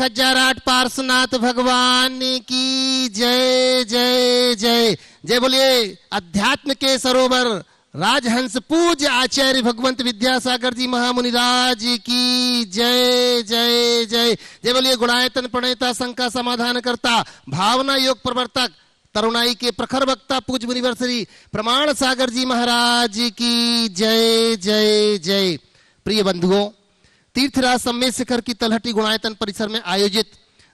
1008 पार्श्वनाथ भगवान की जय जय जय। जय बोलिए अध्यात्म के सरोवर राजहंस पूज्य आचार्य भगवंत विद्यासागर जी महामुनि राज की जय जय जय। जय बोलिए गुणायतन प्रणेता शंका समाधान करता भावना योग प्रवर्तक तरुणाई के प्रखर वक्ता पूज्य मुनिवर श्री प्रमाण सागर जी महाराज की जय जय जय। प्रिय बंधुओं, तीर्थराज सम्मेद शिखर की तलहटी गुणायतन परिसर में आयोजित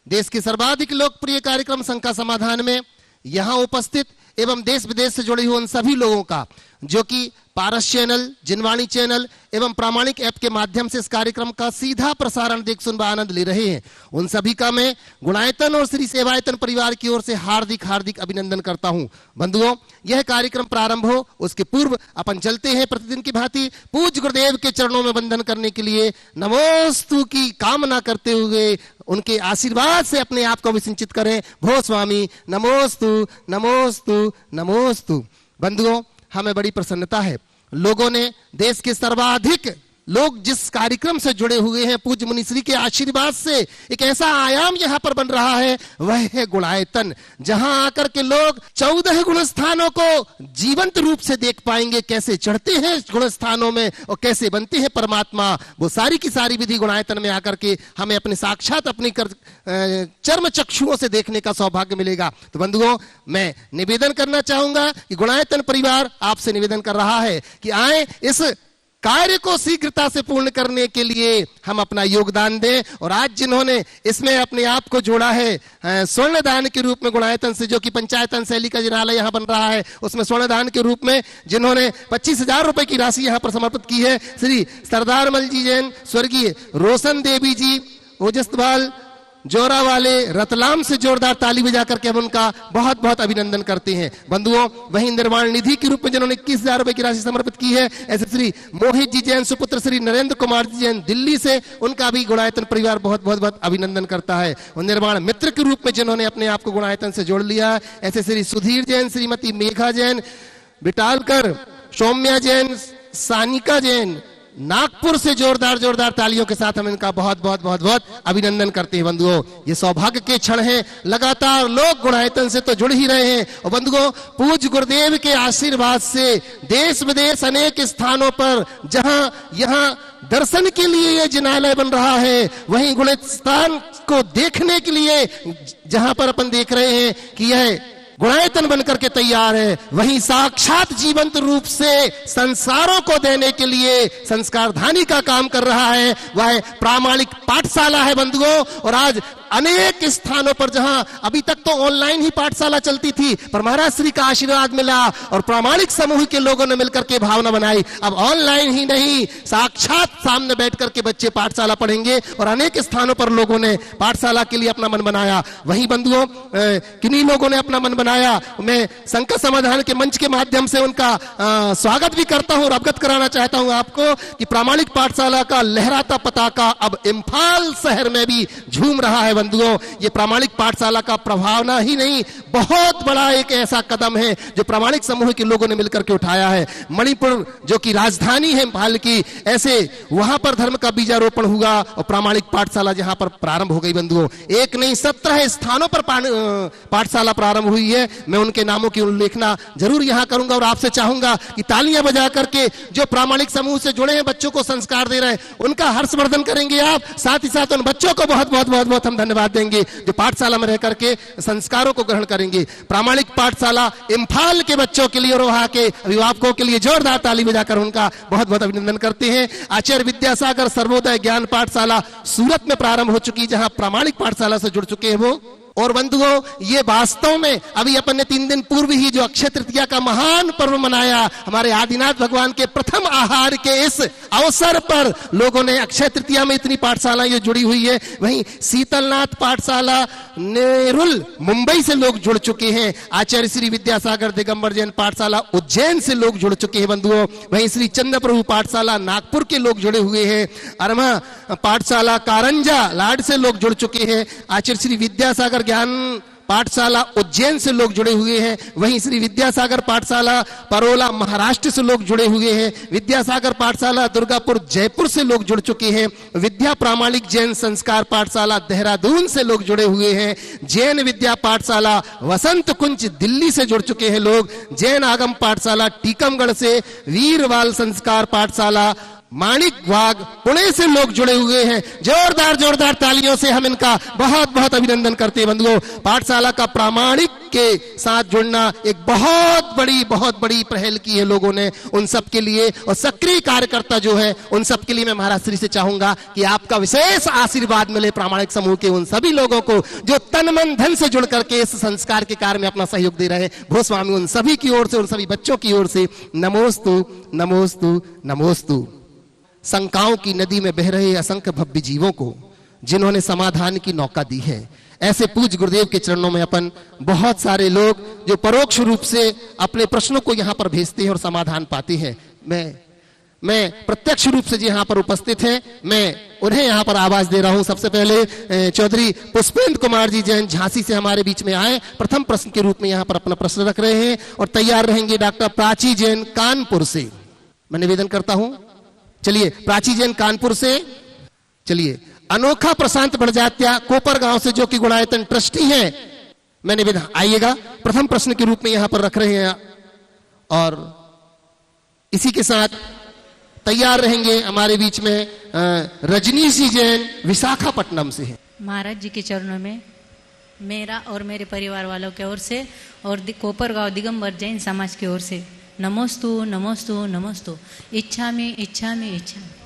देश के सर्वाधिक लोकप्रिय कार्यक्रम शंका समाधान में यहां उपस्थित एवं देश विदेश से जुड़े हुए उन सभी लोगों का जो कि पारस चैनल, जिनवाणी चैनल एवं प्रामाणिक ऐप के माध्यम से इस कार्यक्रम का सीधा प्रसारण देख सुन व आनंद ले रहे हैं, उन सभी का मैं गुणायतन और श्री सेवायतन परिवार की ओर से हार्दिक हार्दिक अभिनंदन करता हूं। बंधुओं, यह कार्यक्रम प्रारंभ हो उसके पूर्व अपन चलते हैं प्रतिदिन की भांति पूज्य गुरुदेव के चरणों में वंदन करने के लिए नमोस्तु की कामना करते हुए उनके आशीर्वाद से अपने आप को विसिंचित करें। भो स्वामी नमोस्तु नमोस्तु नमोस्तु। बंधुओं, हमें बड़ी प्रसन्नता है, लोगों ने देश के सर्वाधिक लोग जिस कार्यक्रम से जुड़े हुए हैं पूज्य मुनिश्री के आशीर्वाद से एक ऐसा आयाम यहां पर बन रहा है, वह है गुणायतन, जहां आकर के लोग 14 गुण स्थानों को जीवंत रूप से देख पाएंगे, कैसे चढ़ते हैं गुण स्थानों में और कैसे बनते हैं परमात्मा। वो सारी की सारी विधि गुणायतन में आकर के हमें अपने साक्षात अपनी चर्म चक्षुओं से देखने का सौभाग्य मिलेगा। तो बंधुओं, मैं निवेदन करना चाहूंगा कि गुणायतन परिवार आपसे निवेदन कर रहा है कि आए इस कार्य को शीघ्रता से पूर्ण करने के लिए हम अपना योगदान दें। और आज जिन्होंने इसमें अपने आप को जोड़ा है स्वर्ण दान के रूप में गुणायतन से, जो कि पंचायतन शैली का जिनालय यहाँ बन रहा है, उसमें स्वर्ण दान के रूप में जिन्होंने 25,000 रुपए की राशि यहाँ पर समर्पित की है, श्री सरदार मल जी जैन, स्वर्गीय रोशन देवी जी ओजस्तवाल जोरा वाले रतलाम से जोरदार ताली बजा करके हम उनका बहुत बहुत अभिनंदन करते हैं। बंधुओं, वहीं निर्माण निधि के रूप में जिन्होंने 21,000 रुपए की राशि समर्पित की है, ऐसे श्री मोहित जी जैन सुपुत्र श्री नरेंद्र कुमार जी जैन दिल्ली से, उनका भी गुणायतन परिवार बहुत बहुत बहुत अभिनंदन करता है। और निर्माण मित्र के रूप में जिन्होंने अपने आप को गुणायतन से जोड़ लिया, ऐसे श्री सुधीर जैन, श्रीमती मेघा जैन बिटालकर, सौम्या जैन, सानिका जैन नागपुर से जोरदार जोरदार तालियों के साथ हम इनका बहुत बहुत बहुत बहुत अभिनंदन करते हैं। बंधुओं, ये सौभाग्य के क्षण हैं, लगातार लोग गुणायतन से तो जुड़ ही रहे हैं और बंधुओं, पूज्य गुरुदेव के आशीर्वाद से देश विदेश अनेक स्थानों पर जहां यहां दर्शन के लिए यह जिनालय बन रहा है, वहीं गुणस्थान को देखने के लिए जहां पर अपन देख रहे हैं कि यह गुणायतन बनकर के तैयार है, वहीं साक्षात जीवंत रूप से संस्कारों को देने के लिए संस्कारधानी का काम कर रहा है, वह प्रामाणिक पाठशाला है। बंधुओं, और आज अनेक स्थानों पर जहां अभी तक तो ऑनलाइन ही पाठशाला चलती थी, पर महाराज श्री का आशीर्वाद मिला और प्रामाणिक समूह के लोगों ने मिलकर के भावना बनाई, अब ऑनलाइन ही नहीं साक्षात सामने बैठ करके बच्चे पाठशाला पढ़ेंगे और अनेक स्थानों पर लोगों ने पाठशाला के लिए अपना मन बनाया। वहीं बंधुओं, किन्हीं लोगों ने अपना मन बनाया, मैं शंका समाधान के मंच के माध्यम से उनका स्वागत भी करता हूं और अवगत कराना चाहता हूं आपको कि प्रामाणिक पाठशाला का लहराता पताका अब इम्फाल शहर में भी झूम रहा है। बंधुओं, ये प्रामाणिक पाठशाला का प्रभावना ही नहीं, बहुत बड़ा एक ऐसा कदम है जो प्रामाणिक समूह के लोगों ने मिलकर के उठाया है। मणिपुर जो कि राजधानी है इम्फाल की, ऐसे वहां पर धर्म का बीजारोपण हुआ और प्रामाणिक पाठशाला जहां पर प्रारंभ हो गई। बंधुओं, एक नहीं 17 स्थानों पर पाठशाला प्रारंभ हुई है। मैं उनके नामों की उल्लेखना जरूर यहां करूंगा और आपसे चाहूंगा कि तालियां बजा करके जो प्रामाणिक समूह से जुड़े हैं, बच्चों को संस्कार दे रहे हैं, उनका हर्षवर्धन करेंगे आप, साथ ही साथ उन बच्चों को बहुत बहुत बहुत बहुत हम धन्यवाद देंगे जो पाठशाला में रह करके संस्कारों को ग्रहण करेंगे। प्रामाणिक पाठशाला इम्फाल के बच्चों के लिए और वहां के अभिभावकों के लिए जोरदार ताली बजाकर उनका बहुत बहुत अभिनंदन करते हैं। आचार्य विद्यासागर सर्वोदय ज्ञान पाठशाला सूरत में प्रारंभ हो चुकी, जहां प्रामाणिक पाठशाला से जुड़ चुके हैं वो। और बंधुओं, ये वास्तव में अभी अपन ने 3 दिन पूर्व ही जो अक्षय तृतीया का महान पर्व मनाया, हमारे आदिनाथ भगवान के प्रथम आहार के इस अवसर पर लोगों ने अक्षय तृतीया में इतनी पाठशाला ये जुड़ी हुई है। वहीं शीतलनाथ पाठशाला नेरुल मुंबई से लोग जुड़ चुके हैं, आचार्य श्री विद्यासागर दिगंबर जैन पाठशाला उज्जैन से लोग जुड़ चुके हैं। बंधुओं, वहीं श्री चंद्र प्रभु पाठशाला नागपुर के लोग जुड़े हुए हैं, अरमा पाठशाला कारंजा लाड से लोग जुड़ चुके हैं, आचार्य श्री विद्यासागर ज्ञान पाठशाला उज्जैन से लोग जुड़े हुए हैं। वहीं श्री विद्यासागर पाठशाला परोला महाराष्ट्र से लोग जुड़े हुए हैं। विद्यासागर पाठशाला दुर्गापुर जयपुर से लोग जुड़ चुके हैं। विद्या प्रामाणिक जैन संस्कार पाठशाला देहरादून से लोग जुड़े हुए हैं। जैन विद्या पाठशाला वसंत कुंज दिल्ली से जुड़ चुके हैं लोग। जैन आगम पाठशाला टीकमगढ़ से, वीरवाल संस्कार पाठशाला माणिक वाग पुणे से लोग जुड़े हुए हैं। जोरदार जोरदार तालियों से हम इनका बहुत बहुत अभिनंदन करते हैं। बंधुओं, पाठशाला का प्रामाणिक के साथ जुड़ना एक बहुत बड़ी पहल की है लोगों ने, उन सब के लिए। और सक्रिय कार्यकर्ता जो है उन सब के लिए मैं महाराज श्री से चाहूंगा कि आपका विशेष आशीर्वाद मिले प्रामाणिक समूह के उन सभी लोगों को जो तन मन धन से जुड़ करके इस संस्कार के कार्य में अपना सहयोग दे रहे हैं। भूस्वामी उन सभी की ओर से, उन सभी बच्चों की ओर से नमोस्तु नमोस्तु नमोस्तु। शंकाओं की नदी में बह रहे असंख्य भव्य जीवों को जिन्होंने समाधान की नौका दी है, ऐसे पूज्य गुरुदेव के चरणों में अपन बहुत सारे लोग जो परोक्ष रूप से अपने प्रश्नों को यहाँ पर भेजते हैं और समाधान पाते हैं, मैं प्रत्यक्ष रूप से जो यहाँ पर उपस्थित हैं, मैं उन्हें यहाँ पर आवाज दे रहा हूँ। सबसे पहले चौधरी पुष्पेंद्र कुमार जी जैन झांसी से हमारे बीच में आए, प्रथम प्रश्न के रूप में यहाँ पर अपना प्रश्न रख रहे हैं। और तैयार रहेंगे डॉक्टर प्राची जैन कानपुर से। मैं निवेदन करता हूँ, चलिए प्राची जैन कानपुर से। चलिए अनोखा प्रशांत बड़जात्या कोपर गांव से जो कि गुणायतन ट्रस्टी हैं, मैं निवेदन आइएगा, प्रथम प्रश्न के रूप में यहां पर रख रहे हैं। और इसी के साथ तैयार रहेंगे हमारे बीच में रजनीश जी जैन विशाखापट्टनम से है। महाराज जी के चरणों में मेरा और मेरे परिवार वालों की ओर से और कोपरगांव दिगंबर जैन समाज की ओर से नमोस्तु नमोस्तु नमोस्तु। इच्छामि इच्छामि इच्छामि।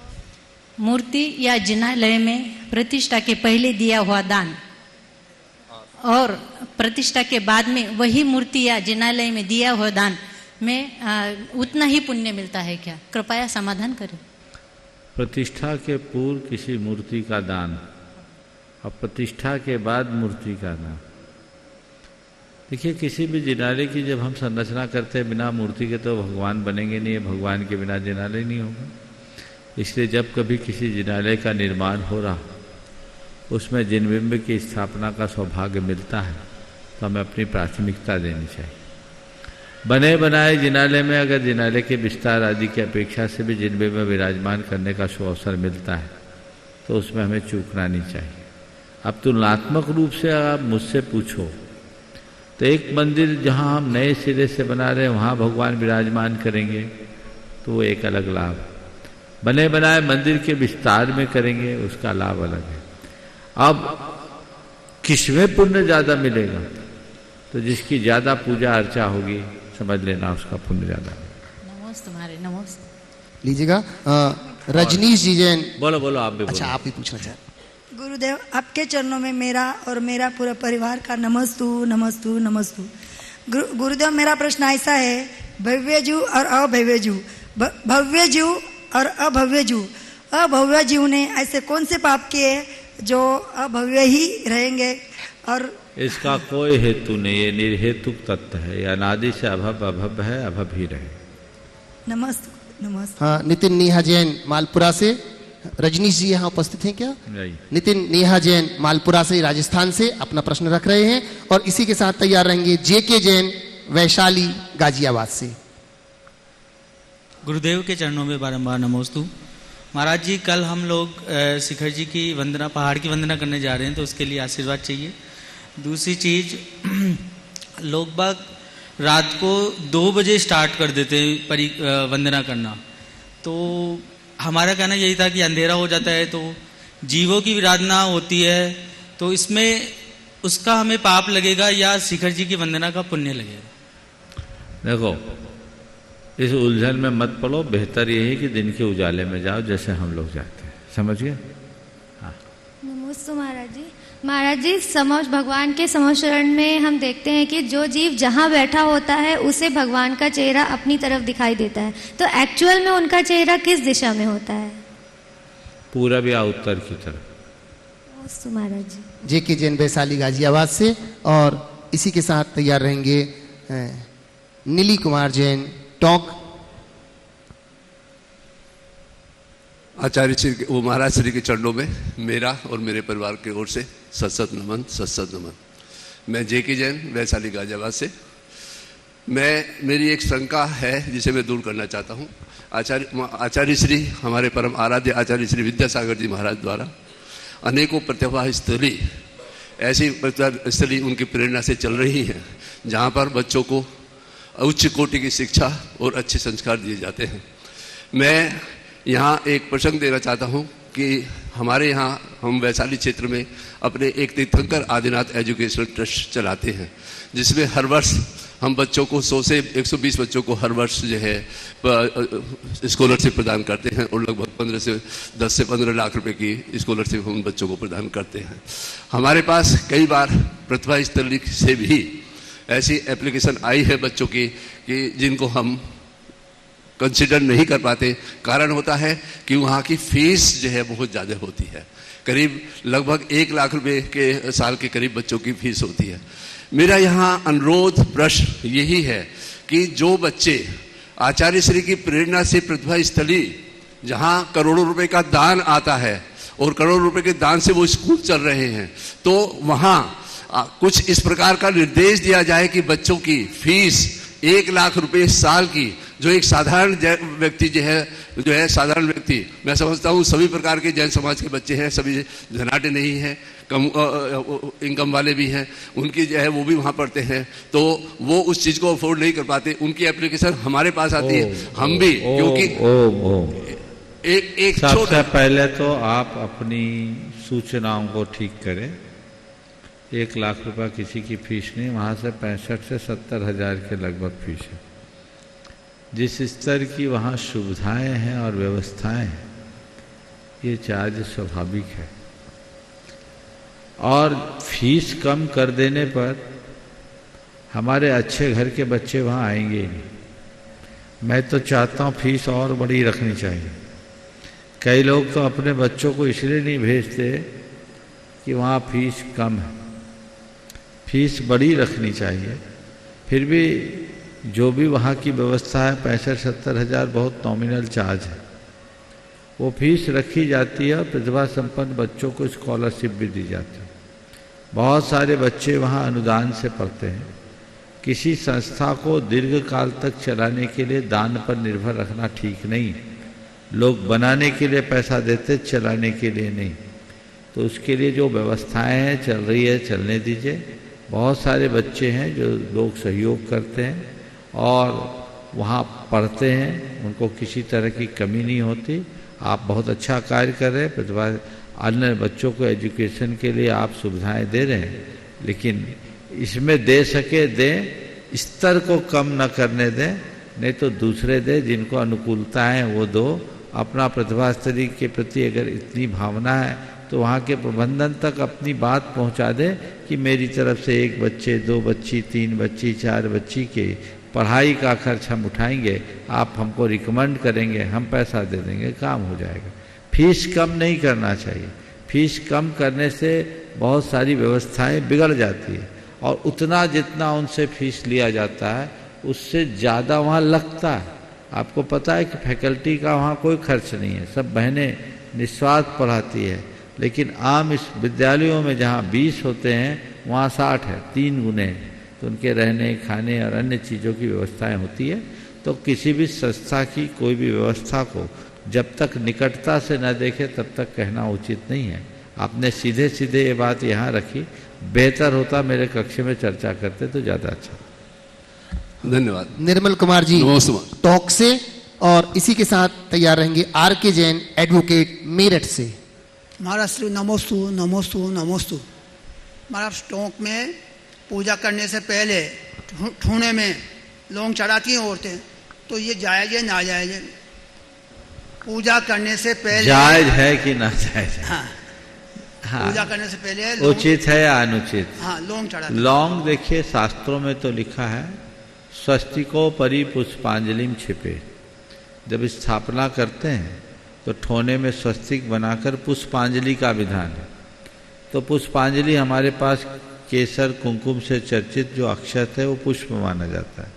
मूर्ति या जिनालय में प्रतिष्ठा के पहले दिया हुआ दान और प्रतिष्ठा के बाद में वही मूर्ति या जिनालय में दिया हुआ दान में उतना ही पुण्य मिलता है क्या? कृपया समाधान करें। प्रतिष्ठा के पूर्व किसी मूर्ति का दान और प्रतिष्ठा के बाद मूर्ति का दान, देखिए किसी भी जिनालय की जब हम संरचना करते हैं बिना मूर्ति के तो भगवान बनेंगे नहीं, भगवान के बिना जिनालय नहीं होगा। इसलिए जब कभी किसी जिनालय का निर्माण हो रहा उसमें जिनबिंब की स्थापना का सौभाग्य मिलता है तो हमें अपनी प्राथमिकता देनी चाहिए। बने बनाए जिनालय में अगर जिनालय के विस्तार आदि की अपेक्षा से भी जिनबिंब में विराजमान करने का अवसर मिलता है तो उसमें हमें चूकना नहीं चाहिए। अब तुलनात्मक रूप से आप मुझसे पूछो तो एक मंदिर जहां हम नए सिरे से बना रहे हैं वहां भगवान विराजमान करेंगे तो वो एक अलग लाभ, बने बनाए मंदिर के विस्तार में करेंगे उसका लाभ अलग है। अब किसमें पुण्य ज्यादा मिलेगा? तो जिसकी ज्यादा पूजा अर्चा होगी समझ लेना उसका पुण्य ज्यादा है। नमोस्तु तुम्हारे नमोस्तु। लीजिएगा रजनीश जी जैन। बोलो बोलो आप भी। अच्छा आप ही पूछना चाहें। गुरुदेव आपके चरणों में मेरा और मेरा पूरा परिवार का नमस्तु नमस्तु नमस्तु। गुरुदेव मेरा प्रश्न ऐसा है, भव्य जीव और अभव्य जीव, भव्य जीव और अभव्य जीव, अभव्य जीव ने ऐसे कौन से पाप किए जो अभव्य ही रहेंगे? और इसका कोई हेतु नहीं, ये निर्हेतुक तत्व है, ये अनादि से अभव है, अभव ही रहे। नमस्ते नमस्ते। हाँ नितिन नेहा जैन मालपुरा से। रजनीश जी यहाँ उपस्थित हैं क्या? नहीं। नितिन नेहा जैन मालपुरा से राजस्थान से अपना प्रश्न रख रहे हैं। और इसी के साथ तैयार रहेंगे जेके जैन वैशाली गाजियाबाद से। गुरुदेव के चरणों में बारंबार नमोस्तु। महाराज जी कल हम लोग शिखर जी की वंदना, पहाड़ की वंदना करने जा रहे हैं तो उसके लिए आशीर्वाद चाहिए। दूसरी चीज लोग बाग रात को 2 बजे स्टार्ट कर देते हैं वंदना करना, तो हमारा कहना यही था कि अंधेरा हो जाता है तो जीवों की विराधना होती है, तो इसमें उसका हमें पाप लगेगा या शिखर जी की वंदना का पुण्य लगेगा? देखो इस उलझन में मत पड़ो, बेहतर यही कि दिन के उजाले में जाओ जैसे हम लोग जाते हैं, समझ गए? हाँ। नमस्ते महाराज जी। महाराज जी समक्ष भगवान के समशरण में हम देखते हैं कि जो जीव जहाँ बैठा होता है उसे भगवान का चेहरा अपनी तरफ दिखाई देता है, तो एक्चुअल में उनका चेहरा किस दिशा में होता है? पूरब या उत्तर की तरफ। महाराज जी। जेके जैन वैशाली गाजियाबाद से। और इसी के साथ तैयार रहेंगे नीली कुमार जैन टोंक। आचार्य श्री वो महाराज श्री के चरणों में मेरा और मेरे परिवार की ओर से सत नमन, सत नमन। मैं जेके जैन वैशाली गाजियाबाद से। मेरी एक शंका है जिसे मैं दूर करना चाहता हूँ। आचार्य श्री हमारे परम आराध्य आचार्य श्री विद्यासागर जी महाराज द्वारा अनेकों प्रतिभा स्थली, ऐसी प्रतिभा स्थली उनकी प्रेरणा से चल रही हैं जहाँ पर बच्चों को उच्च कोटि की शिक्षा और अच्छे संस्कार दिए जाते हैं। मैं यहाँ एक प्रसंग देना चाहता हूँ कि हमारे यहाँ हम वैशाली क्षेत्र में अपने एक तीर्थंकर आदिनाथ एजुकेशनल ट्रस्ट चलाते हैं, जिसमें हर वर्ष हम बच्चों को 100 से 120 बच्चों को हर वर्ष जो है स्कॉलरशिप प्रदान करते हैं और लगभग 10 से 15 लाख रुपए की स्कॉलरशिप हम बच्चों को प्रदान करते हैं। हमारे पास कई बार प्रतिभा स्थली से भी ऐसी एप्लीकेशन आई है बच्चों की कि जिनको हम कंसिडर नहीं कर पाते। कारण होता है कि वहाँ की फीस जो है बहुत ज़्यादा होती है, करीब लगभग 1 लाख रुपए के साल के करीब बच्चों की फीस होती है। मेरा यहाँ अनुरोध प्रश्न यही है कि जो बच्चे आचार्य श्री की प्रेरणा से प्रतिभा स्थली, जहाँ करोड़ों रुपए का दान आता है और करोड़ों रुपए के दान से वो स्कूल चल रहे हैं, तो वहाँ कुछ इस प्रकार का निर्देश दिया जाए कि बच्चों की फीस 1 लाख रुपए साल की, जो एक साधारण व्यक्ति जो है साधारण व्यक्ति, मैं समझता हूँ सभी प्रकार के जैन समाज के बच्चे हैं, सभी धनाटे नहीं हैं, कम इनकम वाले भी हैं, उनकी जो है वो भी वहाँ पढ़ते हैं, तो वो उस चीज़ को अफोर्ड नहीं कर पाते। उनकी एप्लीकेशन हमारे पास आती है, हम भी क्योंकि एक सबसे पहले तो आप अपनी सूचनाओं को ठीक करें। 1 लाख रुपया किसी की फीस नहीं, वहाँ से 65 से 70 हज़ार के लगभग फीस है। जिस स्तर की वहाँ सुविधाएं हैं और व्यवस्थाएं हैं, ये चार्ज स्वाभाविक है। और फीस कम कर देने पर हमारे अच्छे घर के बच्चे वहाँ आएंगे ही नहीं। मैं तो चाहता हूँ फीस और बड़ी रखनी चाहिए। कई लोग तो अपने बच्चों को इसलिए नहीं भेजते कि वहाँ फीस कम है, फीस बड़ी रखनी चाहिए। फिर भी जो भी वहाँ की व्यवस्था है, 65-70 हज़ार बहुत नॉमिनल चार्ज है, वो फीस रखी जाती है और प्रतिभा संपन्न बच्चों को स्कॉलरशिप भी दी जाती है। बहुत सारे बच्चे वहाँ अनुदान से पढ़ते हैं। किसी संस्था को दीर्घ काल तक चलाने के लिए दान पर निर्भर रखना ठीक नहीं। लोग बनाने के लिए पैसा देते, चलाने के लिए नहीं। तो उसके लिए जो व्यवस्थाएं हैं चल रही है, चलने दीजिए। बहुत सारे बच्चे हैं जो लोग सहयोग करते हैं और वहाँ पढ़ते हैं, उनको किसी तरह की कमी नहीं होती। आप बहुत अच्छा कार्य कर रहे हैं, प्रतिभा अन्य बच्चों को एजुकेशन के लिए आप सुविधाएं दे रहे हैं, लेकिन इसमें दे सके दें, स्तर को कम न करने दें, नहीं तो दूसरे दें जिनको अनुकूलता है वो दो। अपना प्रतिभा स्थली के प्रति अगर इतनी भावना है तो वहाँ के प्रबंधन तक अपनी बात पहुँचा दें कि मेरी तरफ से 1 बच्चे, 2 बच्ची, 3 बच्ची, 4 बच्ची के पढ़ाई का खर्च हम उठाएंगे, आप हमको रिकमेंड करेंगे, हम पैसा दे देंगे, काम हो जाएगा। फीस कम नहीं करना चाहिए। फीस कम करने से बहुत सारी व्यवस्थाएं बिगड़ जाती है और उतना जितना उनसे फीस लिया जाता है उससे ज़्यादा वहाँ लगता है। आपको पता है कि फैकल्टी का वहाँ कोई खर्च नहीं है, सब बहनें निस्वार्थ पढ़ाती है। लेकिन आम इस विद्यालयों में जहाँ 20 होते हैं वहाँ 60 है, 3 गुने, तो उनके रहने खाने और अन्य चीज़ों की व्यवस्थाएं होती है। तो किसी भी संस्था की कोई भी व्यवस्था को जब तक निकटता से न देखे तब तक कहना उचित नहीं है। आपने सीधे सीधे ये बात यहाँ रखी, बेहतर होता मेरे कक्ष में चर्चा करते तो ज़्यादा अच्छा। धन्यवाद। निर्मल कुमार जी टॉक से, और इसी के साथ तैयार रहेंगे RK जैन एडवोकेट मेरठ से। महाराज श्री नमोस्तु नमोस्तु नमोस्तु। महाराज टोंक में पूजा करने से पहले ठूने में लौंग चढ़ाती हैं औरतें, तो ये जायज है नाजायज है? पूजा करने से पहले जायज है कि ना जायज? हाँ, पूजा करने से पहले उचित है या अनुचित? हाँ, लौंग चढ़ा। लौंग देखिए शास्त्रों में तो लिखा है स्वस्तिको परि पुष्पांजलिम छिपे। जब स्थापना करते हैं तो ठोने में स्वस्तिक बनाकर पुष्पांजलि का विधान है। तो पुष्पांजलि हमारे पास केसर कुंकुम से चर्चित जो अक्षत है वो पुष्प माना जाता है,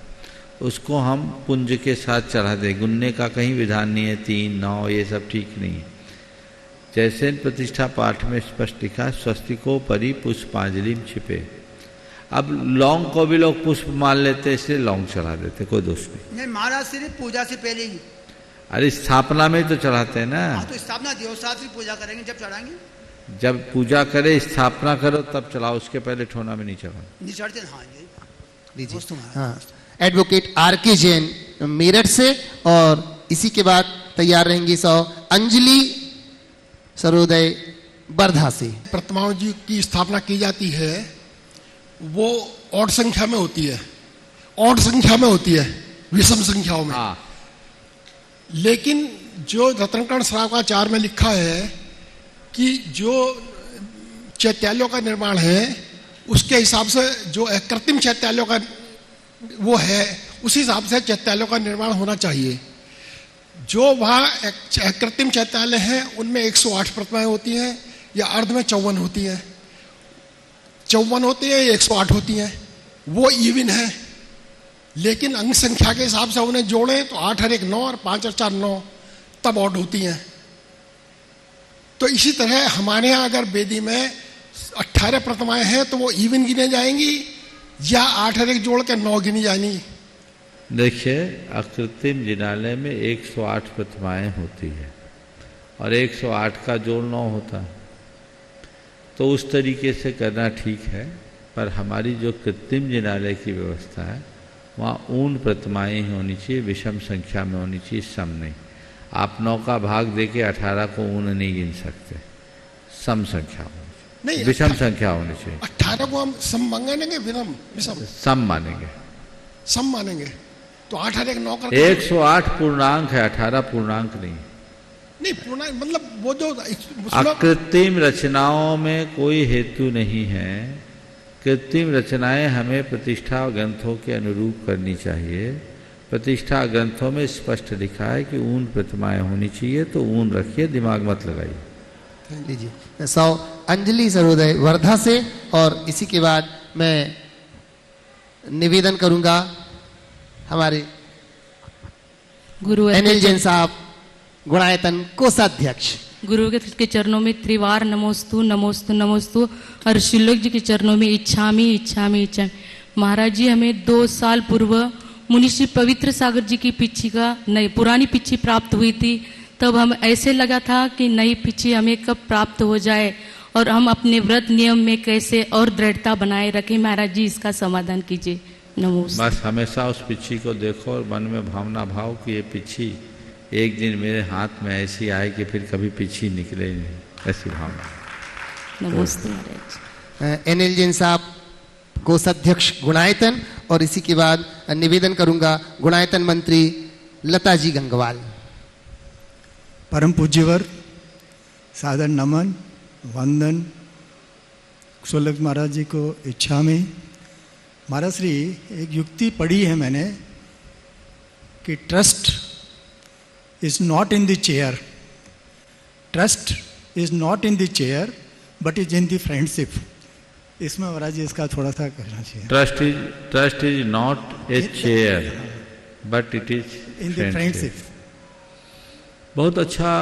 उसको हम पुंज के साथ चढ़ा दें। गुनने का कहीं विधान नहीं है, 3, 9 ये सब ठीक नहीं है। जैसे प्रतिष्ठा पाठ में स्पष्ट लिखा स्वस्तिको परि पुष्पांजलिम छिपे। अब लौंग को भी लोग पुष्प मान लेते, इसलिए लौंग चढ़ा देते, कोई दोष नहीं। नहीं महाराज सिर्फ पूजा से पहले ही। अरे स्थापना में तो चढ़ाते हैं ना। तो स्थापना देवशास्त्री पूजा करेंगे जब चढ़ाएंगे। जब पूजा करे, स्थापना करो तब चढ़ाओ, उसके पहले ठोना में नहीं चढ़ाओ। नहीं चढ़ते। हाँ लीजिए। हाँ, एडवोकेट आर.के. जैन मेरठ से, और इसी के बाद तैयार रहेंगी अंजलि सरोदय वर्धा से। प्रतिमाओं जी की स्थापना की जाती है, वो ऑड संख्या में होती है, ऑड संख्या में होती है, विषम संख्याओं में। लेकिन जो रत्नकर्ण श्रावकाचार में लिखा है कि जो चैत्यालयों का निर्माण है उसके हिसाब से जो कृत्रिम चैत्यालयों का वो है, उस हिसाब से चैत्यालयों का निर्माण होना चाहिए। जो वहाँ कृत्रिम चैत्यालय हैं उनमें 108 प्रतिमाएं होती हैं, या अर्ध में 54 होती हैं, 54 होती है, 108 होती हैं, वो इवन है। लेकिन अंक संख्या के हिसाब से उन्हें जोड़ें तो 8 और 1 9 और 5 और 4 9, तब ऑड होती हैं। तो इसी तरह हमारे यहाँ अगर वेदी में 18 प्रतिमाएं हैं तो वो इवन गिने जाएंगी, या 8 और 1 जोड़ के 9 गिनी जाएंगी। देखिए, अकृत्रिम जिनालय में 108 प्रतिमाएं होती है और 108 का जोड़ 9 होता है, तो उस तरीके से करना ठीक है। पर हमारी जो कृत्रिम जिनालय की व्यवस्था है वहाँ ऊन प्रतिमाएं ही होनी चाहिए, विषम संख्या में होनी चाहिए, सम नहीं। आप 9 का भाग देके 18 को ऊन नहीं गिन सकते, सम संख्या होनी चाहिए, विषम संख्या होनी चाहिए। 18 को हम सम मानेंगे, विषम सम मानेंगे, सम मानेंगे, तो 8 और 1 9 कर 108 पूर्णांक है, 18 पूर्णांक नहीं पूर्णांक मतलब वो जो अकृत्रिम रचनाओं में कोई हेतु नहीं है। कृत्रिम रचनाएं हमें प्रतिष्ठा ग्रंथों के अनुरूप करनी चाहिए। प्रतिष्ठा ग्रंथों में स्पष्ट लिखा है कि ऊन प्रतिमाएं होनी चाहिए, तो ऊन रखिए, दिमाग मत लगाइए। लीजिए। अंजलि सरोदय वर्धा से, और इसी के बाद मैं निवेदन करूंगा हमारे गुरु अनिल जैन साहब, गुणायतन कोषाध्यक्ष। गुरु के चरणों में त्रिवार नमोस्तु नमोस्तु नमोस्तु, और शिलोक जी के चरणों में इच्छामी इच्छामी इच्छामी। महाराज जी, हमें 2 साल पूर्व मुनिश्री पवित्र सागर जी की पिच्छी का नई पुरानी पिच्छी प्राप्त हुई थी। तब हम ऐसे लगा था कि नई पिच्छी हमें कब प्राप्त हो जाए और हम अपने व्रत नियम में कैसे और दृढ़ता बनाए रखें। महाराज जी, इसका समाधान कीजिए। नमोस्तु। बस हमेशा उस पिच्छी को देखो और मन में भावना भाव कि ये पिच्छी एक दिन मेरे हाथ में ऐसी आए कि फिर कभी पिच्छी निकले ही नहीं, ऐसी भावना। नमस्ते महाराज। अनिल जैन साहब कोषाध्यक्ष गुणायतन, और इसी के बाद निवेदन करूंगा गुणायतन मंत्री लता जी गंगवाल। परम पूज्यवर, सादर नमन वंदन सोलक महाराज जी को इच्छा में। महाराज श्री, एक युक्ति पढ़ी है मैंने कि trust is not in the chair. Trust is not in the chair, but is in the friendship. इसमें महाराज जी इसका थोड़ा सा कहना चाहिए। Trust is not a chair, but it is in the friendship. बहुत अच्छा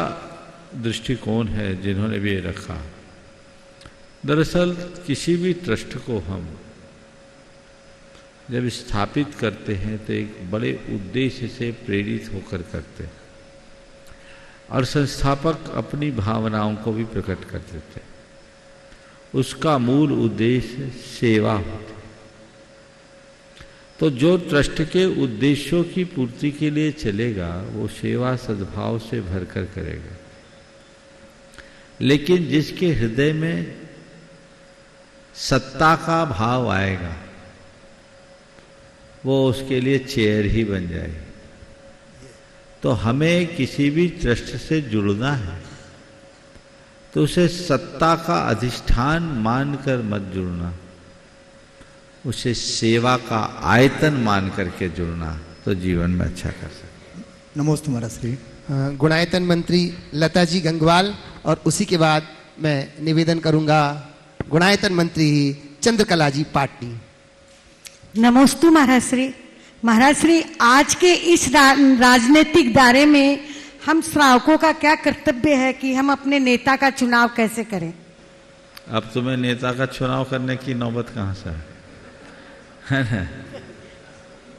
दृष्टिकोण है जिन्होंने भी ये रखा। दरअसल किसी भी ट्रस्ट को हम जब स्थापित करते हैं तो एक बड़े उद्देश्य से प्रेरित होकर करते हैं, और संस्थापक अपनी भावनाओं को भी प्रकट कर देते हैं। उसका मूल उद्देश्य सेवा होती है। तो जो ट्रस्ट के उद्देश्यों की पूर्ति के लिए चलेगा वो सेवा सद्भाव से भरकर करेगा। लेकिन जिसके हृदय में सत्ता का भाव आएगा वो उसके लिए चेयर ही बन जाएगी। तो हमें किसी भी ट्रस्ट से जुड़ना है तो उसे सत्ता का अधिष्ठान मानकर मत जुड़ना, उसे सेवा का आयतन मान करके जुड़ना, तो जीवन में अच्छा कर सकते। नमोस्तु महाराज श्री। गुणायतन मंत्री लता जी गंगवाल, और उसी के बाद मैं निवेदन करूंगा गुणायतन मंत्री चंद्रकला जी पाटनी। नमोस्तु महाराज श्री। महाराज श्री, आज के इस राजनीतिक दायरे में हम श्रावकों का क्या कर्तव्य है कि हम अपने नेता का चुनाव कैसे करें? अब तुम्हें नेता का चुनाव करने की नौबत कहाँ से है? है ना।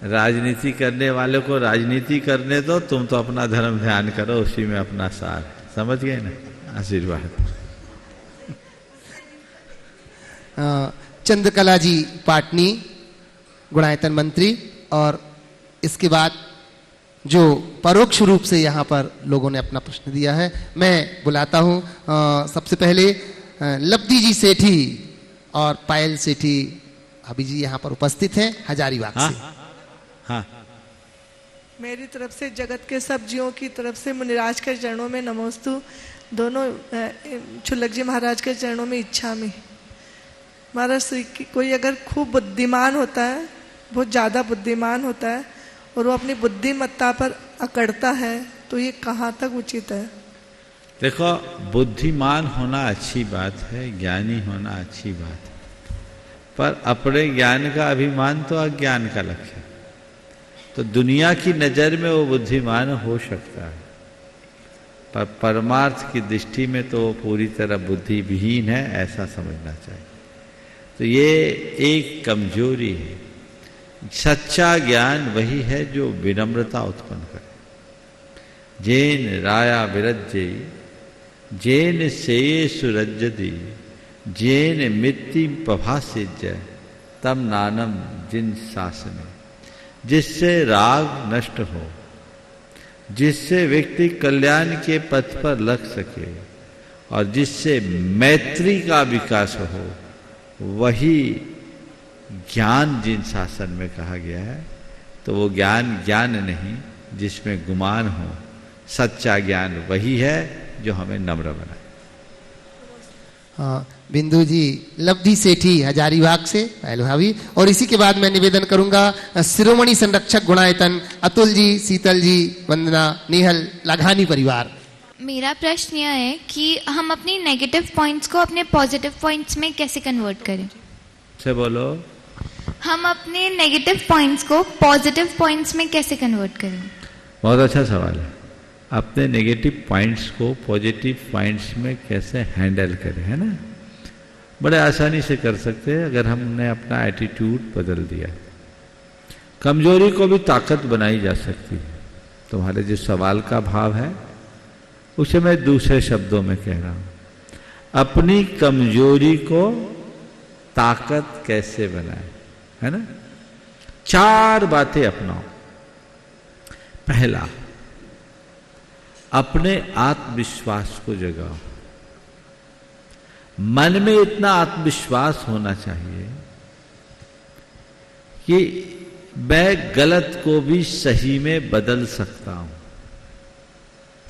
राजनीति करने वाले को राजनीति करने दो, तुम तो अपना धर्म ध्यान करो, उसी में अपना सार। समझ गए ना। आशीर्वाद। चंद्रकला जी पाटनी, गुणायतन मंत्री, और इसके बाद जो परोक्ष रूप से यहाँ पर लोगों ने अपना प्रश्न दिया है, मैं बुलाता हूँ सबसे पहले लब्धि जी सेठी और पायल सेठी अभी जी यहाँ पर उपस्थित हैं हजारीबाग से। हाँ। मेरी तरफ से जगत के सब जीवों की तरफ से मुनिराज के चरणों में नमोस्तु। दोनों छुल्लक जी महाराज के चरणों में इच्छा में। महाराज श्री कोई अगर खूब बुद्धिमान होता है, बहुत ज़्यादा बुद्धिमान होता है, और वो अपनी बुद्धिमत्ता पर अकड़ता है, तो ये कहाँ तक उचित है? देखो, बुद्धिमान होना अच्छी बात है, ज्ञानी होना अच्छी बात है, पर अपने ज्ञान का अभिमान तो अज्ञान का लक्षण। तो दुनिया की नज़र में वो बुद्धिमान हो सकता है, पर परमार्थ की दृष्टि में तो वो पूरी तरह बुद्धिविहीन है, ऐसा समझना चाहिए। तो ये एक कमजोरी है। सच्चा ज्ञान वही है जो विनम्रता उत्पन्न करे। जेन राया विरज्जे जेन से सुरज्जति जेन मित्ति पभासिज्य तम नानम जिन शासन। जिससे राग नष्ट हो, जिससे व्यक्ति कल्याण के पथ पर लग सके और जिससे मैत्री का विकास हो, वही ज्ञान जिन शासन में कहा गया है। तो वो ज्ञान ज्ञान नहीं जिसमें गुमान हो, सच्चा ज्ञान वही है जो हमें नम्र बनाए। हाँ, बिंदु जी लब्धि सेठी हजारीबाग से पहले भाभी, और इसी के बाद मैं निवेदन करूंगा शिरोमणि संरक्षक गुणायतन अतुल जी, शीतल जी, वंदना, निहल, लाघानी परिवार। मेरा प्रश्न यह है कि हम अपनी नेगेटिव पॉइंट्स को अपने पॉजिटिव पॉइंट्स में कैसे कन्वर्ट करें? से बोलो। हम अपने नेगेटिव पॉइंट्स को पॉजिटिव पॉइंट्स में कैसे कन्वर्ट करें? बहुत अच्छा सवाल है। अपने नेगेटिव पॉइंट्स को पॉजिटिव पॉइंट्स में कैसे हैंडल करें, है ना। बड़े आसानी से कर सकते हैं अगर हमने अपना एटीट्यूड बदल दिया। कमजोरी को भी ताकत बनाई जा सकती है। तुम्हारे जो सवाल का भाव है उसे मैं दूसरे शब्दों में कह रहा हूं। अपनी कमजोरी को ताकत कैसे बनाए, है ना। 4 बातें अपनाओ। पहला, अपने आत्मविश्वास को जगाओ। मन में इतना आत्मविश्वास होना चाहिए कि मैं गलत को भी सही में बदल सकता हूं।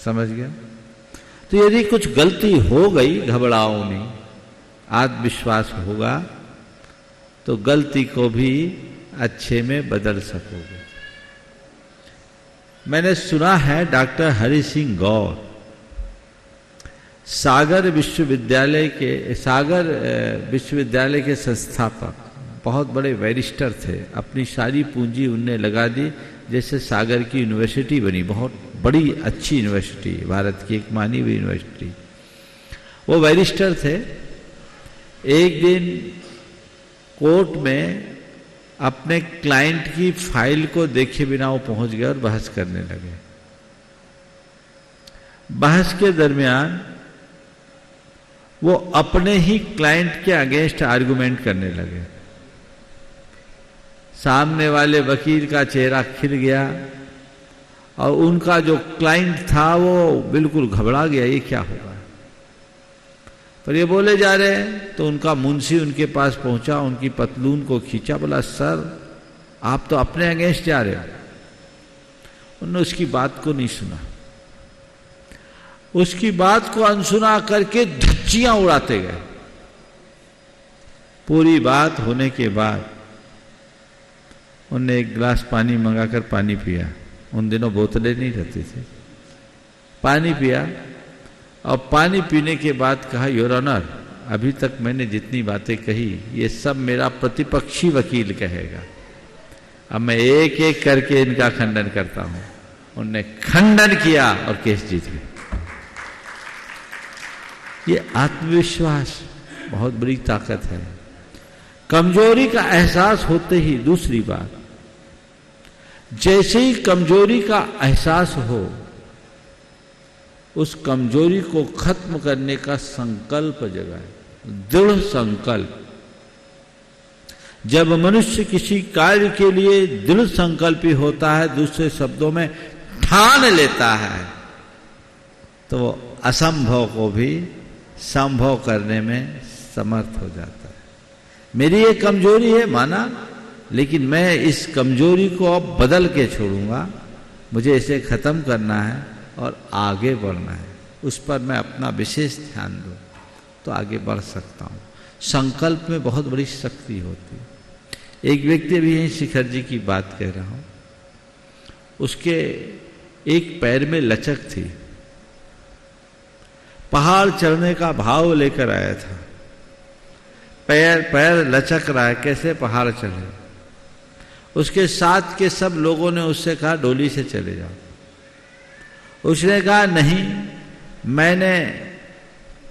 समझ गया। तो यदि कुछ गलती हो गई, घबराओ नहीं, आत्मविश्वास होगा तो गलती को भी अच्छे में बदल सकोगे। मैंने सुना है डॉक्टर हरि सिंह गौर सागर विश्वविद्यालय के संस्थापक, बहुत बड़े बैरिस्टर थे। अपनी सारी पूंजी उनने लगा दी, जैसे सागर की यूनिवर्सिटी बनी, बहुत बड़ी अच्छी यूनिवर्सिटी, भारत की एक मानी हुई यूनिवर्सिटी। वो बैरिस्टर थे। एक दिन कोर्ट में अपने क्लाइंट की फाइल को देखे बिना वो पहुंच गए और बहस करने लगे। बहस के दरमियान वो अपने ही क्लाइंट के अगेंस्ट आर्गुमेंट करने लगे। सामने वाले वकील का चेहरा खिल गया और उनका जो क्लाइंट था वो बिल्कुल घबरा गया, ये क्या होगा। पर ये बोले जा रहे हैं तो उनका मुंशी उनके पास पहुंचा, उनकी पतलून को खींचा, बोला सर आप तो अपने अगेंस्ट जा रहे हो। उन्होंने उसकी बात को नहीं सुना, उसकी बात को अनसुना करके धज्जियां उड़ाते गए। पूरी बात होने के बाद उनने एक गिलास पानी मंगाकर पानी पिया। उन दिनों बोतलें नहीं रहती थी। पानी पिया और पानी पीने के बाद कहा, योर ऑनर, अभी तक मैंने जितनी बातें कही ये सब मेरा प्रतिपक्षी वकील कहेगा, अब मैं एक एक करके इनका खंडन करता हूं। उनने खंडन किया और केस जीत गए। ये आत्मविश्वास बहुत बड़ी ताकत है। कमजोरी का एहसास होते ही, दूसरी बात, जैसे ही कमजोरी का एहसास हो, उस कमजोरी को खत्म करने का संकल्प जगाए, दृढ़ संकल्प। जब मनुष्य किसी कार्य के लिए दृढ़ संकल्पी होता है, दूसरे शब्दों में ठान लेता है, तो वो असंभव को भी संभव करने में समर्थ हो जाता है। मेरी ये कमजोरी है माना, लेकिन मैं इस कमजोरी को अब बदल के छोड़ूंगा, मुझे इसे खत्म करना है और आगे बढ़ना है, उस पर मैं अपना विशेष ध्यान दूं तो आगे बढ़ सकता हूं। संकल्प में बहुत बड़ी शक्ति होती है। एक व्यक्ति भी यही शिखर जी की बात कह रहा हूं, उसके एक पैर में लचक थी, पहाड़ चढ़ने का भाव लेकर आया था, पैर लचक रहा है, कैसे पहाड़ चढ़े। उसके साथ के सब लोगों ने उससे कहा डोली से चले जाओ। उसने कहा नहीं, मैंने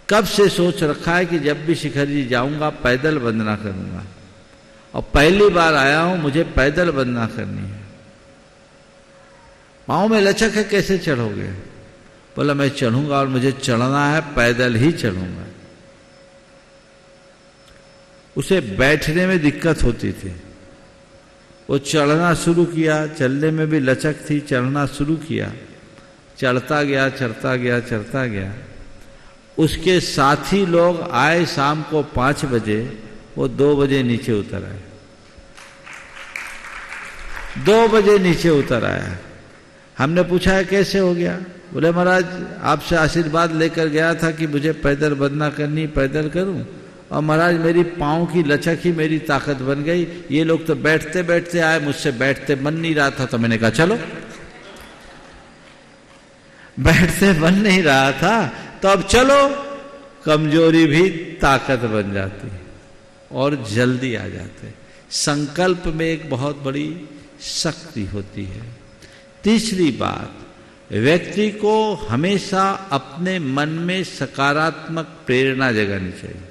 कब से सोच रखा है कि जब भी शिखर जी जाऊंगा पैदल वंदना करूंगा, और पहली बार आया हूं, मुझे पैदल वंदना करनी है। पांव में लचक है, कैसे चढ़ोगे? बोला मैं चढ़ूंगा, और मुझे चढ़ना है, पैदल ही चढ़ूंगा। उसे बैठने में दिक्कत होती थी, वो चढ़ना शुरू किया, चलने में भी लचक थी, चढ़ना शुरू किया, चढ़ता गया चढ़ता गया चढ़ता गया। उसके साथी लोग आए शाम को 5 बजे, वो 2 बजे नीचे उतर आए, 2 बजे नीचे उतर आया। हमने पूछा है कैसे हो गया? बोले महाराज आपसे आशीर्वाद लेकर गया था कि मुझे पैदल वंदना करनी, पैदल करूं, और महाराज मेरी पाँव की लचक ही मेरी ताकत बन गई। ये लोग तो बैठते बैठते आए, मुझसे बैठते मन नहीं रहा था, तो मैंने कहा चलो। बैठते मन नहीं रहा था तो अब चलो। कमजोरी भी ताकत बन जाती है और जल्दी आ जाते। संकल्प में एक बहुत बड़ी शक्ति होती है। तीसरी बात, व्यक्ति को हमेशा अपने मन में सकारात्मक प्रेरणा जगानी चाहिए।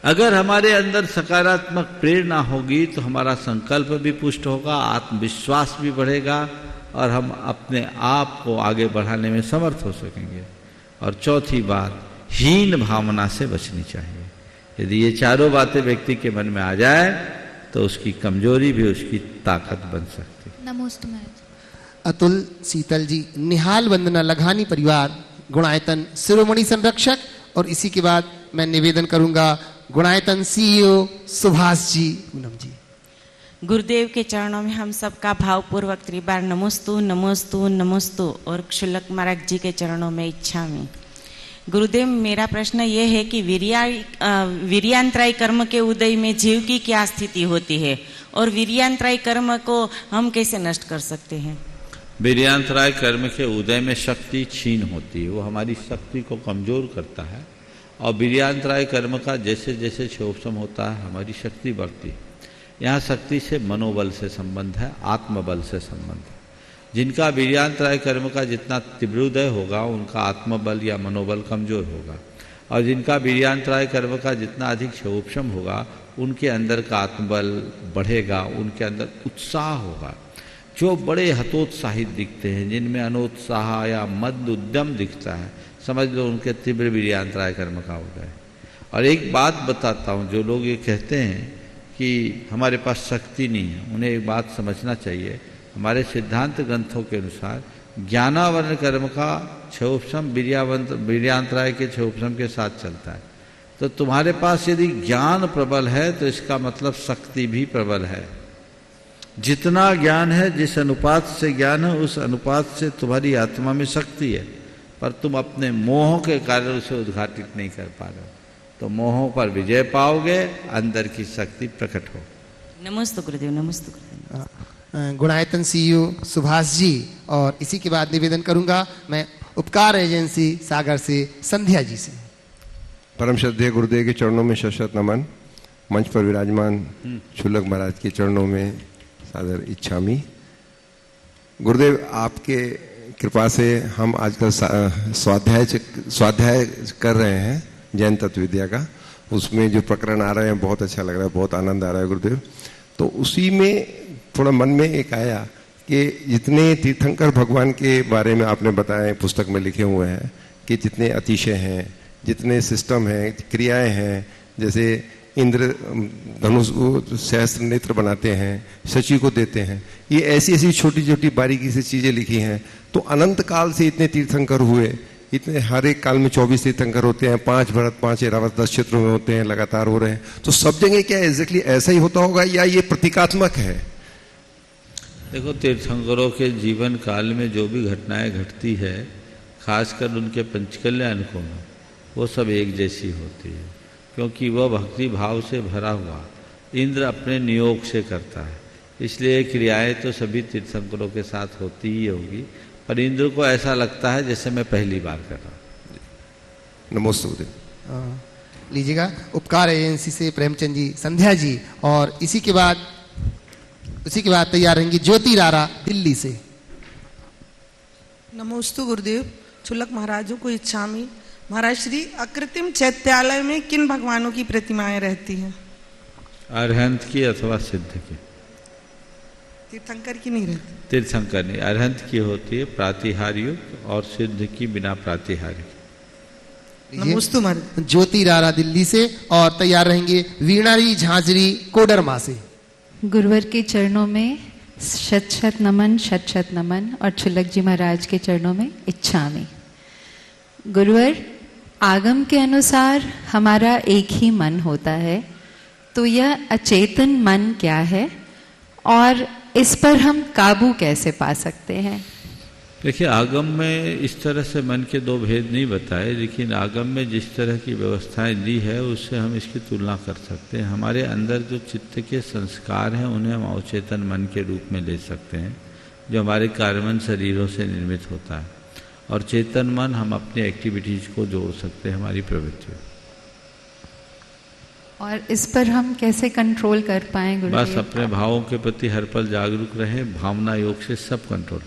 अगर हमारे अंदर सकारात्मक प्रेरणा होगी तो हमारा संकल्प भी पुष्ट होगा, आत्मविश्वास भी बढ़ेगा, और हम अपने आप को आगे बढ़ाने में समर्थ हो सकेंगे। और चौथी बात, हीन भावना से बचनी चाहिए। यदि ये चारों बातें व्यक्ति के मन में आ जाए तो उसकी कमजोरी भी उसकी ताकत बन सकती है। नमस्ते महाराज। अतुल सीतल जी, निहाल वंदना लघानी परिवार गुणायतन शिरोमणि संरक्षक, और इसी के बाद मैं निवेदन करूंगा गुणायतन सीईओ सुभाष जी पूनम जी। गुरुदेव के चरणों में हम सबका भावपूर्वक त्रिबार नमोस्तु नमोस्तु नमोस्तु, और क्षुल्लक महाराज जी के चरणों में इच्छा में। गुरुदेव मेरा प्रश्न ये है कि वीर्यांतराय कर्म के उदय में जीव की क्या स्थिति होती है, और वीर्यांतराय कर्म को हम कैसे नष्ट कर सकते हैं? वीर्यांतराय कर्म के उदय में शक्ति क्षीण होती है, वो हमारी शक्ति को कमजोर करता है। और वीर्यांतराय कर्म का जैसे जैसे क्षोभसम होता है हमारी शक्ति बढ़ती है। यहाँ शक्ति से मनोबल से संबंध है, आत्मबल से संबंध है। जिनका वीर्यांतराय कर्म का जितना तीव्रोदय होगा उनका आत्मबल या मनोबल कमजोर होगा, और जिनका वीर्यांतराय कर्म का जितना अधिक क्षोभसम होगा उनके अंदर का आत्मबल बढ़ेगा, उनके अंदर उत्साह होगा। जो बड़े हतोत्साहित दिखते हैं, जिनमें अनोत्साह या मद उद्यम दिखता है, समझ लो उनके तीव्र वीर्यांतराय कर्म का उदय है। और एक बात बताता हूँ, जो लोग ये कहते हैं कि हमारे पास शक्ति नहीं है, उन्हें एक बात समझना चाहिए। हमारे सिद्धांत ग्रंथों के अनुसार ज्ञानावरण कर्म का क्षोभसम वीर्यांतराय के क्षोभसम के साथ चलता है। तो तुम्हारे पास यदि ज्ञान प्रबल है तो इसका मतलब शक्ति भी प्रबल है। जितना ज्ञान है, जिस अनुपात से ज्ञान है, उस अनुपात से तुम्हारी आत्मा में शक्ति है, पर तुम अपने मोह के कारण उसे उद्घाटित नहीं कर पा रहे हो। तो मोहों पर विजय पाओगे, अंदर की शक्ति प्रकट हो। नमस्ते गुरुदेव, नमस्ते गुरुदेव। गुणायतन सीईओ सुभाष जी, और इसी के बाद निवेदन करूंगा मैं उपकार एजेंसी सागर से संध्या जी से। परम श्रद्धेय गुरुदेव के चरणों में शत नमन। मंच पर विराजमान क्षुल्लक महाराज के चरणों में सादर इच्छामी। गुरुदेव आपके कृपा से हम आजकल स्वाध्याय कर रहे हैं जैन तत्व विद्या का, उसमें जो प्रकरण आ रहे हैं बहुत अच्छा लग रहा है, बहुत आनंद आ रहा है गुरुदेव। तो उसी में थोड़ा मन में एक आया कि जितने तीर्थंकर भगवान के बारे में आपने बताया, पुस्तक में लिखे हुए हैं कि जितने अतिशय हैं, जितने सिस्टम हैं, क्रियाएं हैं, जैसे इंद्र धनुष सहस्त्र नेत्र बनाते हैं, शची को देते हैं, ये ऐसी ऐसी छोटी छोटी बारीकी से चीजें लिखी हैं। तो अनंत काल से इतने तीर्थंकर हुए, इतने हर एक काल में 24 तीर्थंकर होते हैं, 5 भरत 5 ऐरावत 10 क्षेत्रों में होते हैं, लगातार हो रहे हैं। तो सब जगह क्या एग्जैक्टली ऐसा ही होता होगा या ये प्रतीकात्मक है? देखो, तीर्थंकरों के जीवन काल में जो भी घटनाएं घटती है, खासकर उनके पंचकल्याण को, वो सब एक जैसी होती है, क्योंकि वह भक्ति भाव से भरा हुआ इंद्र अपने नियोग से करता है। इसलिए क्रियाएं तो सभी तीर्थंकरों के साथ होती ही होगी, पर इंद्र को ऐसा लगता है जैसे मैं पहली बार कर रहा हूँ। नमस्ते। लीजिएगा उपकार एजेंसी से प्रेमचंद जी, संध्या जी, और इसी के बाद तैयार रहेंगी ज्योति रारा दिल्ली से। नमोस्तु गुरुदेव। चुल्लक महाराजों को इच्छामी। महाराज श्री, अकृत्रिम चैत्यालय में किन भगवानों की प्रतिमाएं रहती हैं? अरहंत की अथवा सिद्ध की। तीर्थंकर की नहीं रहती? तीर्थंकर नहीं, अरहंत की होती है प्रातिहार युक्त, और सिद्ध की बिना प्रातिहार की। नमोस्तु महाराज। ज्योति रारा दिल्ली से, और तैयार रहेंगे वीणारी झांझरी कोडरमा से। गुरुवर के चरणों में शत शत नमन, और चुल्लक जी महाराज के चरणों में इच्छा में। गुरुवर, आगम के अनुसार हमारा एक ही मन होता है, तो यह अचेतन मन क्या है और इस पर हम काबू कैसे पा सकते हैं? देखिए, आगम में इस तरह से मन के दो भेद नहीं बताए, लेकिन आगम में जिस तरह की व्यवस्थाएं दी है उससे हम इसकी तुलना कर सकते हैं। हमारे अंदर जो चित्त के संस्कार हैं उन्हें हम अवचेतन मन के रूप में ले सकते हैं, जो हमारे कार्बन शरीरों से निर्मित होता है, और चेतन मन हम अपनी एक्टिविटीज को जोड़ सकते हैं हमारी प्रवृत्तियों। और इस पर हम कैसे कंट्रोल कर पाएं गुरुदेव? बस अपने भावों के प्रति हर पल जागरूक रहें, भावना योग से सब कंट्रोल।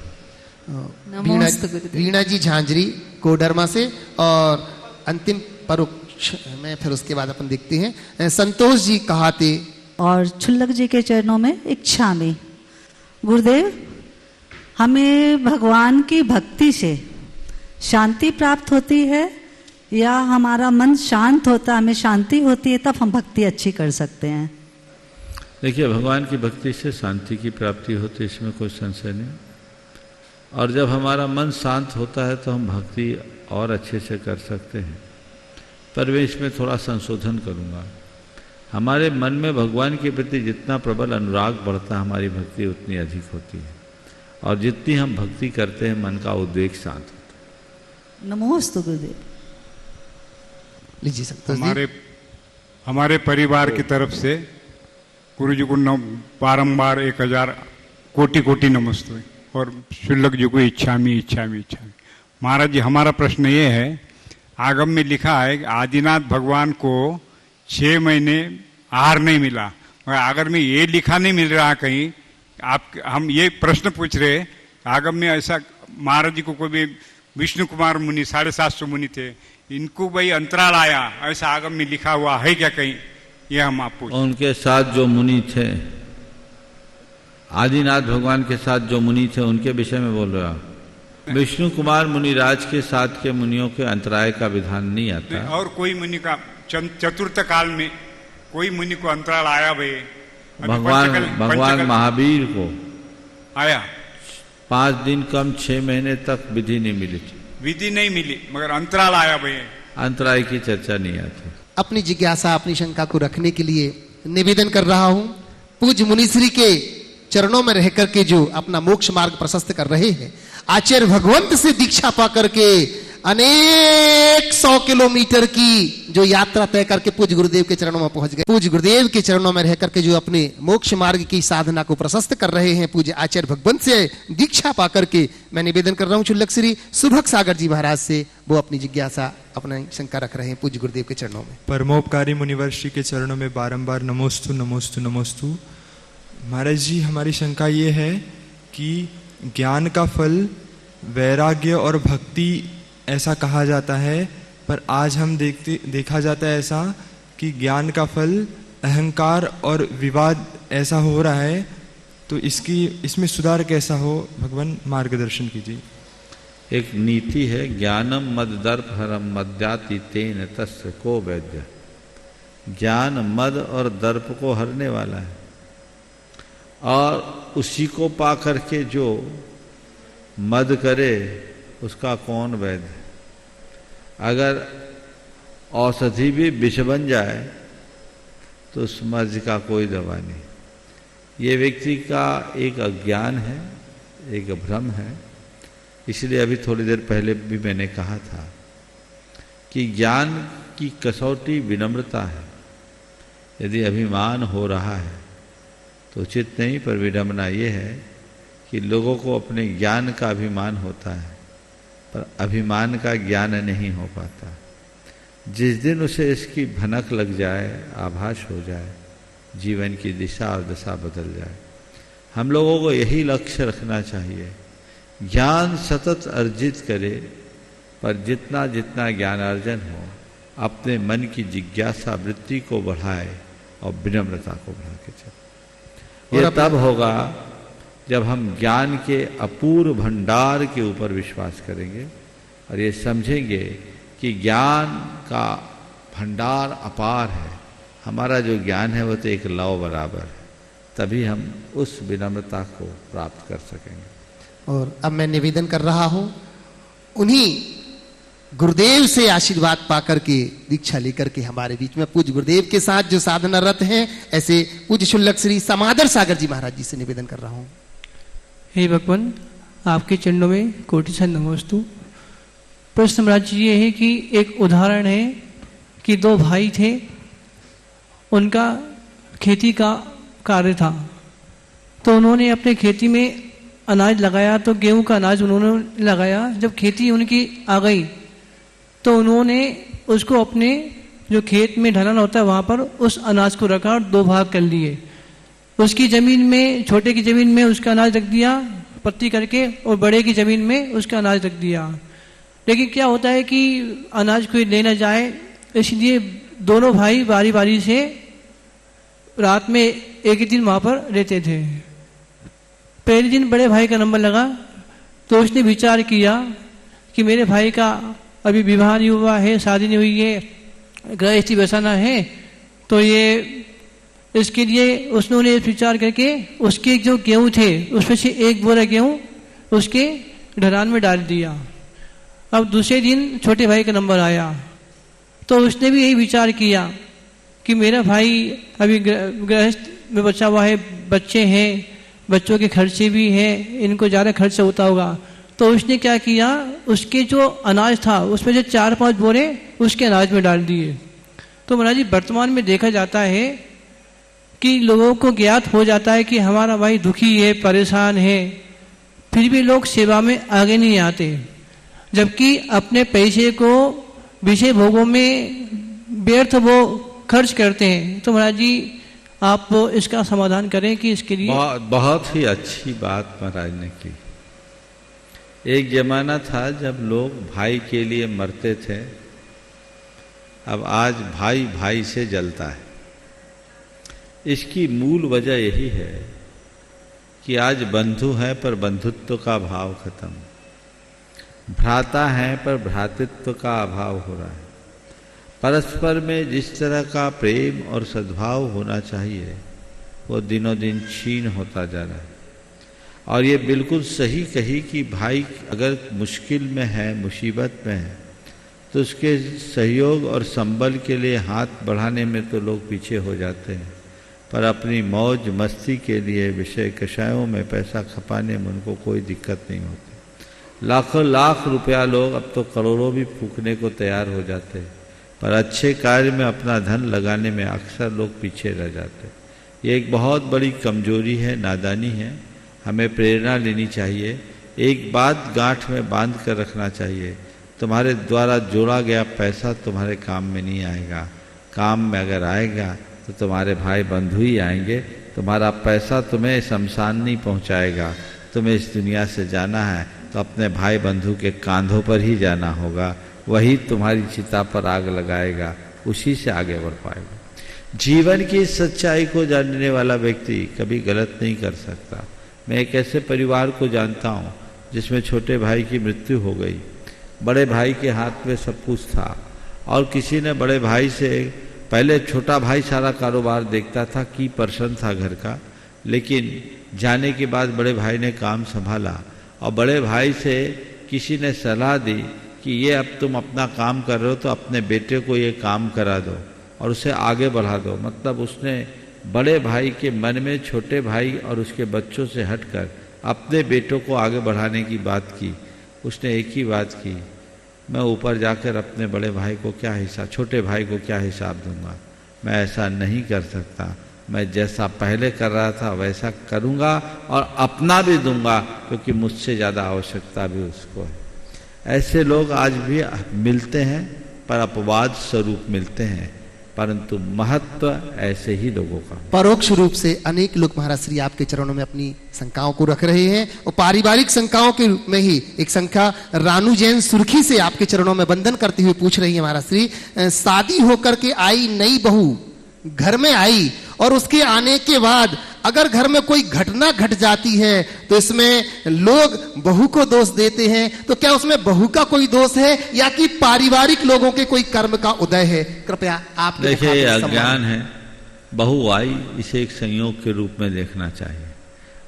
वीणा जी झांझरी कोडरमा से, और अंतिम परोक्ष में फिर उसके बाद अपन देखते हैं संतोष जी कहाते, और चुल्लक जी के चरणों में इच्छा में। गुरुदेव, हमें भगवान की भक्ति से शांति प्राप्त होती है या हमारा मन शांत होता है, हमें शांति होती है तब हम भक्ति अच्छी कर सकते हैं? देखिए, भगवान की भक्ति से शांति की प्राप्ति होती है, इसमें कोई संशय नहीं। और जब हमारा मन शांत होता है तो हम भक्ति और अच्छे से कर सकते हैं। पर मैं इसमें थोड़ा संशोधन करूँगा। हमारे मन में भगवान के प्रति जितना प्रबल अनुराग बढ़ता है, हमारी भक्ति उतनी अधिक होती है, और जितनी हम भक्ति करते हैं मन का उद्वेग शांत होता है। नमोस्तु गुरुदेव। लीजिए संतोष। हमारे परिवार की तरफ से गुरु जी को बारम्बार 1000 कोटि नमस्ते, और चुल्लक जी को इच्छामी। महाराज जी, हमारा प्रश्न ये है, आगम में लिखा है कि आदिनाथ भगवान को 6 महीने आहार नहीं मिला, मगर अगर में ये लिखा नहीं मिल रहा कहीं, हम ये प्रश्न पूछ रहे, आगम में ऐसा महाराज जी को कोई भी विष्णु कुमार मुनि 750 मुनि थे, इनको भाई अंतराल आया, ऐसा आगम में लिखा हुआ है क्या कहीं? ये हम आप पूछ। उनके साथ जो मुनि थे, आदिनाथ भगवान के साथ जो मुनि थे, उनके विषय में बोल रहे आप? विष्णु कुमार मुनिराज के साथ के मुनियों के अंतराय का विधान नहीं आता। और कोई मुनि का चतुर्थ काल में कोई मुनि को अंतराल आया भाई? भगवान महावीर को आया 5 दिन कम 6 महीने तक विधि नहीं मिली थी। विधि नहीं मिली, मगर अंतराल आया भाई। अंतराय की चर्चा नहीं आती। अपनी जिज्ञासा, अपनी शंका को रखने के लिए निवेदन कर रहा हूं, पूज्य मुनिश्री के चरणों में रह करके जो अपना मोक्ष मार्ग प्रशस्त कर रहे हैं, आचार्य भगवंत से दीक्षा पा करके अनेक 100 किलोमीटर की जो यात्रा तय करके पूज्य गुरुदेव के चरणों में पहुंच गए। पूज्य गुरुदेव के चरणों में रह करके जो अपने मोक्ष मार्ग की साधना को प्रशस्त कर रहे हैं, पूज्य आचार्य भगवंत से दीक्षा पा करके मैं निवेदन कर रहा हूं चुल्लक श्री सुभग सागर जी महाराज से, वो अपनी जिज्ञासा, अपनी शंका रख रहे हैं पूज्य गुरुदेव के चरणों में। परमोपकारी मुनिवर श्री के चरणों में बारंबार नमोस्तु नमोस्तु नमोस्तु। महाराज जी, हमारी शंका ये है कि ज्ञान का फल वैराग्य और भक्ति ऐसा कहा जाता है, पर आज हम देखा जाता है ऐसा कि ज्ञान का फल अहंकार और विवाद ऐसा हो रहा है, तो इसमें सुधार कैसा हो, भगवान मार्गदर्शन कीजिए। एक नीति है, ज्ञानम मद दर्प हरम मद्याति तेन तस्य को वैद्य। ज्ञान मद और दर्प को हरने वाला है, और उसी को पा करके जो मद करे उसका कौन वैद्य। अगर औषधि भी विष बन जाए तो उस मर्ज का कोई दवा नहीं। ये व्यक्ति का एक अज्ञान है, एक भ्रम है। इसलिए अभी थोड़ी देर पहले भी मैंने कहा था कि ज्ञान की कसौटी विनम्रता है। यदि अभिमान हो रहा है तो उचित नहीं, पर विडंबना ये है कि लोगों को अपने ज्ञान का अभिमान होता है, पर अभिमान का ज्ञान नहीं हो पाता। जिस दिन उसे इसकी भनक लग जाए, आभास हो जाए, जीवन की दिशा और दशा बदल जाए। हम लोगों को यही लक्ष्य रखना चाहिए, ज्ञान सतत अर्जित करे, पर जितना जितना ज्ञान अर्जन हो अपने मन की जिज्ञासा वृत्ति को बढ़ाए और विनम्रता को बढ़ा के चले। यह तब होगा जब हम ज्ञान के अपूर्व भंडार के ऊपर विश्वास करेंगे और ये समझेंगे कि ज्ञान का भंडार अपार है। हमारा जो ज्ञान है वो तो एक लौ बराबर है, तभी हम उस विनम्रता को प्राप्त कर सकेंगे। और अब मैं निवेदन कर रहा हूं, उन्हीं गुरुदेव से आशीर्वाद पाकर के दीक्षा लेकर के हमारे बीच में पूज्य गुरुदेव के साथ जो साधनारत हैं, ऐसे पूज्य शुल्लक श्री समादर सागर जी महाराज जी से निवेदन कर रहा हूं। हे भगवान, आपके चरणों में कोटि सा नमोस्तु। प्रश्न महाराज जी ये है कि एक उदाहरण है कि दो भाई थे, उनका खेती का कार्य था, तो उन्होंने अपने खेती में अनाज लगाया, तो गेहूं का अनाज उन्होंने लगाया। जब खेती उनकी आ गई तो उन्होंने उसको अपने जो खेत में ढलान होता है वहाँ पर उस अनाज को रखा और दो भाग कर लिए। उसकी ज़मीन में, छोटे की ज़मीन में उसका अनाज रख दिया पत्ती करके, और बड़े की ज़मीन में उसका अनाज रख दिया। लेकिन क्या होता है कि अनाज कोई ले ना जाए, इसलिए दोनों भाई बारी बारी से रात में एक ही दिन वहाँ पर रहते थे। पहले दिन बड़े भाई का नंबर लगा तो उसने विचार किया कि मेरे भाई का अभी विवाह नहीं हुआ है, शादी नहीं हुई है, गृहस्थी बसाना है, तो ये इसके लिए उसने विचार करके उसके जो गेहूँ थे उसमें से एक बोरा गेहूँ उसके ढलान में डाल दिया। अब दूसरे दिन छोटे भाई का नंबर आया तो उसने भी यही विचार किया कि मेरा भाई अभी गृहस्थ में बचा हुआ है, बच्चे हैं, बच्चों के खर्चे भी हैं, इनको ज़्यादा खर्चा होता होगा। तो उसने क्या किया, उसके जो अनाज था उसमें से 4-5 बोरे उसके अनाज में डाल दिए। तो महाराज जी, वर्तमान में देखा जाता है कि लोगों को ज्ञात हो जाता है कि हमारा भाई दुखी है, परेशान है, फिर भी लोग सेवा में आगे नहीं आते, जबकि अपने पैसे को विषय भोगों में व्यर्थ वो खर्च करते हैं। तो महाराज जी, आप इसका समाधान करें कि इसके लिए। बहुत ही अच्छी बात महाराज ने की। एक जमाना था जब लोग भाई के लिए मरते थे, अब आज भाई भाई से जलता है। इसकी मूल वजह यही है कि आज बंधु हैं पर बंधुत्व का भाव खत्म, भ्राता हैं पर भ्रातृत्व का अभाव हो रहा है। परस्पर में जिस तरह का प्रेम और सद्भाव होना चाहिए वो दिनों दिन क्षीण होता जा रहा है। और ये बिल्कुल सही कही कि भाई अगर मुश्किल में है, मुसीबत में है, तो उसके सहयोग और संबल के लिए हाथ बढ़ाने में तो लोग पीछे हो जाते हैं, पर अपनी मौज मस्ती के लिए विषय कषायों में पैसा खपाने में उनको कोई दिक्कत नहीं होती। लाखों लाख रुपया लोग, अब तो करोड़ों भी फूकने को तैयार हो जाते हैं, पर अच्छे कार्य में अपना धन लगाने में अक्सर लोग पीछे रह जाते हैं। ये एक बहुत बड़ी कमजोरी है, नादानी है। हमें प्रेरणा लेनी चाहिए। एक बात गांठ में बांध कर रखना चाहिए, तुम्हारे द्वारा जोड़ा गया पैसा तुम्हारे काम में नहीं आएगा। काम में अगर आएगा तो तुम्हारे भाई बंधु ही आएंगे। तुम्हारा पैसा तुम्हें शमशान नहीं पहुंचाएगा। तुम्हें इस दुनिया से जाना है तो अपने भाई बंधु के कांधों पर ही जाना होगा, वही तुम्हारी चिता पर आग लगाएगा। उसी से आगे बढ़ पाएगा। जीवन की सच्चाई को जानने वाला व्यक्ति कभी गलत नहीं कर सकता। मैं एक ऐसे परिवार को जानता हूँ जिसमें छोटे भाई की मृत्यु हो गई, बड़े भाई के हाथ में सब कुछ था और किसी ने बड़े भाई से, पहले छोटा भाई सारा कारोबार देखता था, की पर्सन था घर का, लेकिन जाने के बाद बड़े भाई ने काम संभाला और बड़े भाई से किसी ने सलाह दी कि ये अब तुम अपना काम कर रहे हो तो अपने बेटे को ये काम करा दो और उसे आगे बढ़ा दो। मतलब उसने बड़े भाई के मन में छोटे भाई और उसके बच्चों से हटकर अपने बेटों को आगे बढ़ाने की बात की। उसने एक ही बात की, मैं ऊपर जाकर अपने बड़े भाई को क्या हिसाब, छोटे भाई को क्या हिसाब दूंगा, मैं ऐसा नहीं कर सकता, मैं जैसा पहले कर रहा था वैसा करूंगा और अपना भी दूंगा क्योंकि मुझसे ज़्यादा आवश्यकता भी उसको है। ऐसे लोग आज भी मिलते हैं पर अपवाद स्वरूप मिलते हैं, परंतु महत्व ऐसे ही लोगों का। परोक्ष रूप से अनेक लोग महाराज श्री आपके चरणों में अपनी शंकाओं को रख रहे हैं और पारिवारिक शंकाओं के रूप में ही एक शंका रानू जैन सुर्खी से आपके चरणों में वंदन करते हुए पूछ रही है महाराज श्री, शादी होकर के आई नई बहू घर में आई और उसके आने के बाद अगर घर में कोई घटना घट जाती है तो इसमें लोग बहू को दोष देते हैं, तो क्या उसमें बहू का कोई दोष है या कि पारिवारिक लोगों के कोई कर्म का उदय है? कृपया आप देखिए, अज्ञान है। बहू आई, इसे एक संयोग के रूप में देखना चाहिए।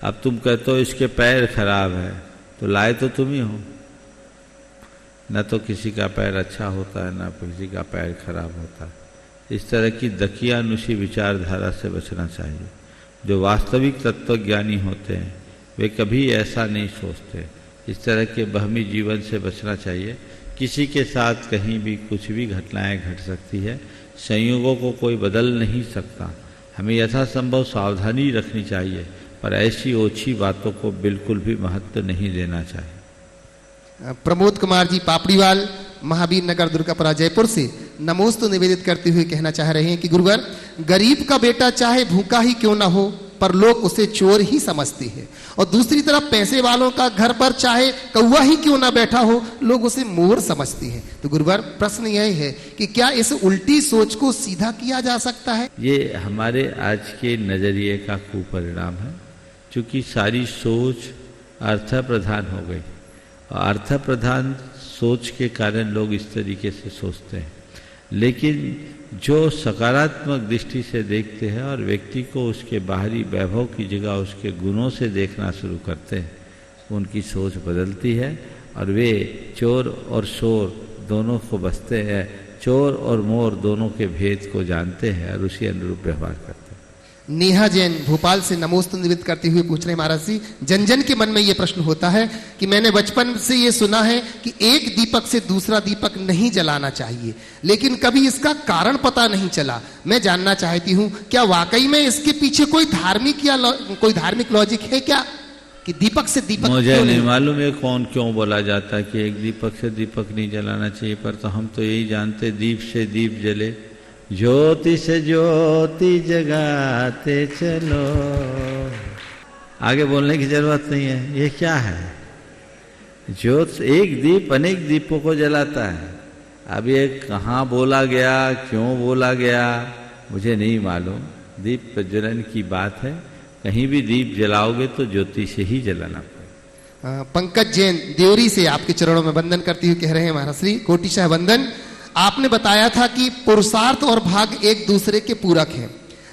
अब तुम कहते हो इसके पैर खराब है, तो लाए तो तुम ही हो, न तो किसी का पैर अच्छा होता है न किसी का पैर खराब होता है। इस तरह की दकियानुशी विचारधारा से बचना चाहिए। जो वास्तविक तत्वज्ञानी होते हैं वे कभी ऐसा नहीं सोचते। इस तरह के बहमी जीवन से बचना चाहिए। किसी के साथ कहीं भी कुछ भी घटनाएं घट सकती है, संयोगों को कोई बदल नहीं सकता। हमें यथासंभव सावधानी रखनी चाहिए, पर ऐसी ओछी बातों को बिल्कुल भी महत्व नहीं देना चाहिए। प्रमोद कुमार जी पापड़ीवाल, महावीर नगर, दुर्गापुरा, जयपुर से नमोस्तु निवेदित करते हुए कहना चाह रहे हैं कि गुरुवर, गरीब का बेटा चाहे भूखा ही क्यों ना हो पर लोग उसे चोर ही समझते हैं, और दूसरी तरफ पैसे वालों का घर पर चाहे कौवा ही क्यों ना बैठा हो लोग उसे मोर समझते हैं। तो गुरुवर, प्रश्न यह है कि क्या इस उल्टी सोच को सीधा किया जा सकता है? ये हमारे आज के नजरिए का कुपरिणाम है, क्योंकि सारी सोच अर्थ प्रधान हो गई और अर्थ प्रधान सोच के कारण लोग इस तरीके से सोचते हैं। लेकिन जो सकारात्मक दृष्टि से देखते हैं और व्यक्ति को उसके बाहरी वैभव की जगह उसके गुणों से देखना शुरू करते हैं, उनकी सोच बदलती है और वे चोर और शोर दोनों को बसते हैं, चोर और मोर दोनों के भेद को जानते हैं और उसी अनुरूप व्यवहार करते हैं। नेहा जैन भोपाल से नमोस्तु निवेदित करते हुए पूछ रहे महाराज जी, जन जन के मन में ये प्रश्न होता है कि मैंने बचपन से ये सुना है कि एक दीपक से दूसरा दीपक नहीं जलाना चाहिए, लेकिन कभी इसका कारण पता नहीं चला। मैं जानना चाहती हूँ क्या वाकई में इसके पीछे कोई धार्मिक या कोई धार्मिक लॉजिक है क्या कि दीपक से दीपक? मुझे नहीं मालूम है कौन क्यों बोला जाता है कि एक दीपक से दीपक नहीं जलाना चाहिए, पर तो हम तो यही जानते दीप से दीप जले, ज्योति से ज्योति जगाते चलो। आगे बोलने की जरूरत नहीं है। ये क्या है? ज्योत, एक दीप अनेक दीपों को जलाता है। अब ये कहाँ बोला गया, क्यों बोला गया, मुझे नहीं मालूम। दीप प्रज्वलन की बात है, कहीं भी दीप जलाओगे तो ज्योति से ही जलाना पड़ेगा। पंकज जैन देवरी से आपके चरणों में वंदन करते हुए कह रहे हैं महाराज श्री, कोटिशः वंदन। आपने बताया था कि पुरुषार्थ और भाग एक दूसरे के पूरक हैं,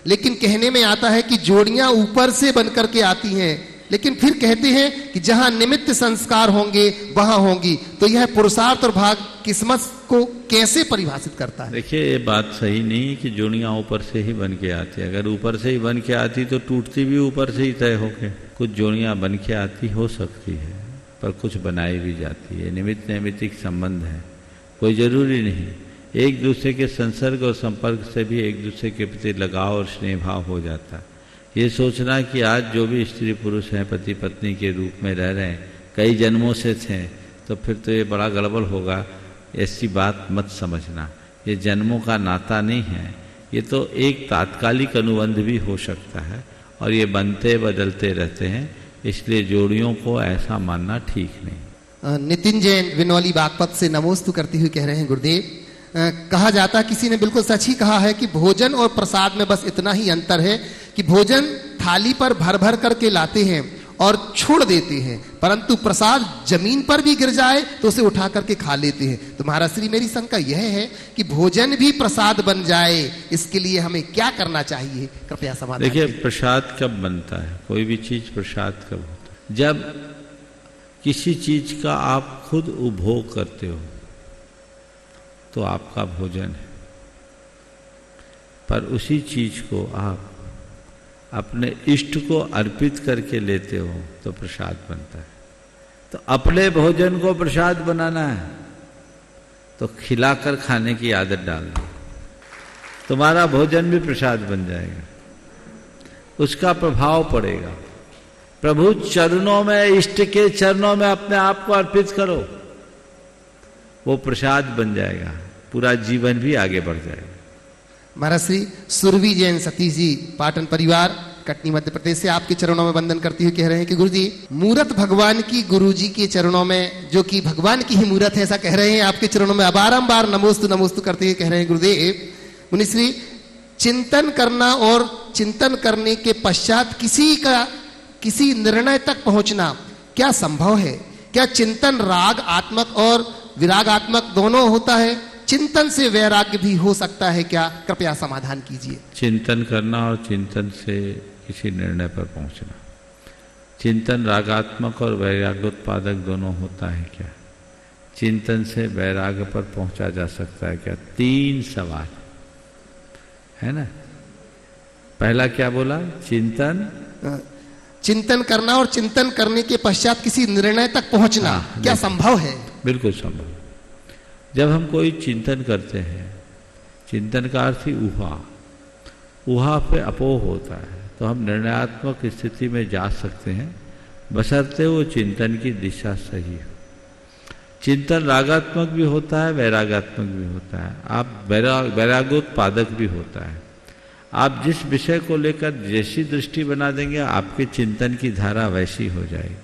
लेकिन कहने में आता है कि जोड़ियां ऊपर से बनकर के आती हैं, लेकिन फिर कहते हैं कि जहां निमित्त संस्कार होंगे वहां होंगी। तो यह पुरुषार्थ और भाग किस्मत को कैसे परिभाषित करता है? देखिए, ये बात सही नहीं कि जोड़ियां ऊपर से ही बन के आती। अगर ऊपर से ही बन के आती तो टूटती भी ऊपर से ही तय होके। कुछ जोड़ियां बन के आती हो सकती है, पर कुछ बनाई भी जाती है। निमित्त नैमित्तिक संबंध है, कोई जरूरी नहीं। एक दूसरे के संसर्ग और संपर्क से भी एक दूसरे के प्रति लगाव और स्नेह भाव हो जाता है। ये सोचना कि आज जो भी स्त्री पुरुष हैं पति पत्नी के रूप में रह रहे हैं, कई जन्मों से थे, तो फिर तो ये बड़ा गड़बड़ होगा। ऐसी बात मत समझना। ये जन्मों का नाता नहीं है, ये तो एक तात्कालिक अनुबंध भी हो सकता है और ये बनते बदलते रहते हैं। इसलिए जोड़ियों को ऐसा मानना ठीक नहीं। नितिन जैन विनौली बागपत से नमोस्तु करते हुए कह रहे हैं, गुरुदेव कहा जाता, किसी ने बिल्कुल सच ही कहा है कि भोजन और प्रसाद में बस इतना ही अंतर है कि भोजन थाली पर भर भर करके लाते हैं और छोड़ देते हैं, परंतु प्रसाद जमीन पर भी गिर जाए तो उसे उठा करके खा लेते हैं। तो महाराज श्री, मेरी शंका यह है कि भोजन भी प्रसाद बन जाए, इसके लिए हमें क्या करना चाहिए, कृपया समाधान। देखिए, प्रसाद कब बनता है, कोई भी चीज प्रसाद कब होता है? जब किसी चीज का आप खुद उपभोग करते हो तो आपका भोजन है, पर उसी चीज को आप अपने इष्ट को अर्पित करके लेते हो तो प्रसाद बनता है। तो अपने भोजन को प्रसाद बनाना है तो खिलाकर खाने की आदत डाल दो, तुम्हारा भोजन भी प्रसाद बन जाएगा, उसका प्रभाव पड़ेगा। प्रभु चरणों में, इष्ट के चरणों में अपने आप को अर्पित करो, वो प्रसाद बन जाएगा, पूरा जीवन भी आगे बढ़ जाएगा। महाराज श्री सुरभि जैन सतीश जी, पाटन परिवार, कटनी मध्य प्रदेश से आपके चरणों में वंदन करते हुए कह रहे हैं कि गुरु जी, मूरत भगवान की गुरु जी के चरणों में, जो कि भगवान की ही मूरत है, ऐसा कह रहे हैं, आपके चरणों में बारंबार नमोस्तु नमोस्तु करते हुए कह रहे हैं गुरुदेव, मुनिश्री, चिंतन करना और चिंतन करने के पश्चात किसी निर्णय तक पहुंचना क्या संभव है? क्या चिंतन राग आत्मक और विरागात्मक दोनों होता है? चिंतन से वैराग्य भी हो सकता है क्या? कृपया समाधान कीजिए। चिंतन करना और चिंतन से किसी निर्णय पर पहुंचना, चिंतन रागात्मक और वैराग्योत्पादक दोनों होता है क्या? चिंतन से वैराग्य पर पहुंचा जा सकता है क्या? 3 सवाल है ना। पहला क्या बोला? चिंतन करना और चिंतन करने के पश्चात किसी निर्णय तक पहुंचना क्या संभव है? बिल्कुल संभव। जब हम कोई चिंतन करते हैं, चिंतन का अर्थ ही ऊहा पे अपोह होता है, तो हम निर्णयात्मक स्थिति में जा सकते हैं, बशर्ते वो चिंतन की दिशा सही हो। चिंतन रागात्मक भी होता है, वैरागात्मक भी होता है, आप वैरागोत्पादक भी होता है। आप जिस विषय को लेकर जैसी दृष्टि बना देंगे, आपके चिंतन की धारा वैसी हो जाएगी।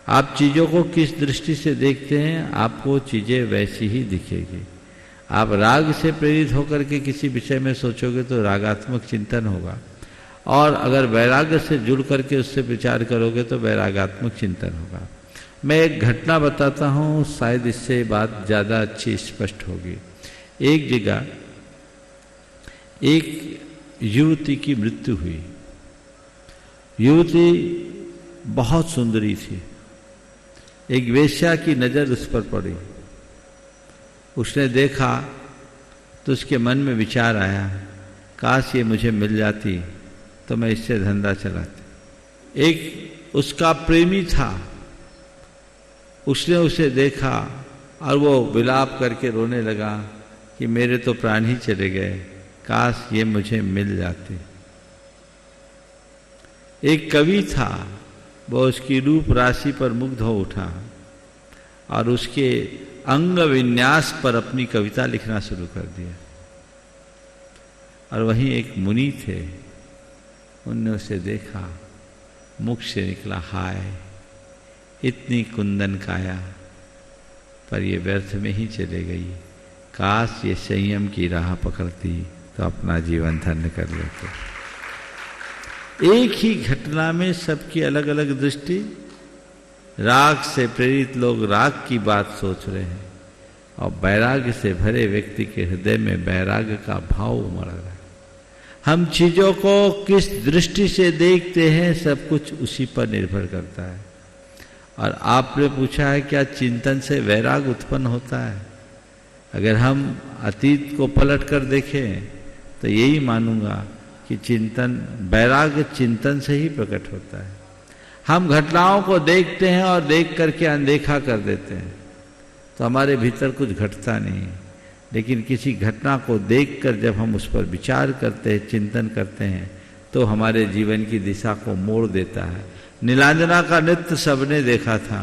आप चीज़ों को किस दृष्टि से देखते हैं, आपको चीज़ें वैसी ही दिखेगी। आप राग से प्रेरित होकर के किसी विषय में सोचोगे तो रागात्मक चिंतन होगा, और अगर वैराग्य से जुड़ करके उससे विचार करोगे तो वैरागात्मक चिंतन होगा। मैं एक घटना बताता हूँ, शायद इससे बात ज़्यादा अच्छी स्पष्ट होगी। एक जगह एक युवती की मृत्यु हुई। युवती बहुत सुंदरी थी। एक वेश्या की नज़र उस पर पड़ी। उसने देखा तो उसके मन में विचार आया, काश ये मुझे मिल जाती तो मैं इससे धंधा चलाती। एक उसका प्रेमी था, उसने उसे देखा और वो विलाप करके रोने लगा कि मेरे तो प्राण ही चले गए, काश ये मुझे मिल जाती। एक कवि था, वो उसकी रूप राशि पर मुग्ध हो उठा और उसके अंग विन्यास पर अपनी कविता लिखना शुरू कर दिया। और वहीं एक मुनि थे, उनने उसे देखा, मुख से निकला, हाय इतनी कुंदन काया, पर ये व्यर्थ में ही चले गई, काश ये संयम की राह पकड़ती तो अपना जीवन धन्य कर लेते। एक ही घटना में सबकी अलग अलग दृष्टि। राग से प्रेरित लोग राग की बात सोच रहे हैं, और वैराग्य से भरे व्यक्ति के हृदय में वैराग्य का भाव उमड़ रहा है। हम चीजों को किस दृष्टि से देखते हैं, सब कुछ उसी पर निर्भर करता है। और आपने पूछा है क्या चिंतन से वैराग उत्पन्न होता है? अगर हम अतीत को पलट कर देखें तो यही मानूंगा कि चिंतन, वैराग्य चिंतन से ही प्रकट होता है। हम घटनाओं को देखते हैं और देख करके अनदेखा कर देते हैं, तो हमारे भीतर कुछ घटता नहीं। लेकिन किसी घटना को देखकर जब हम उस पर विचार करते हैं, चिंतन करते हैं, तो हमारे जीवन की दिशा को मोड़ देता है। नीलांजना का नृत्य सबने देखा था,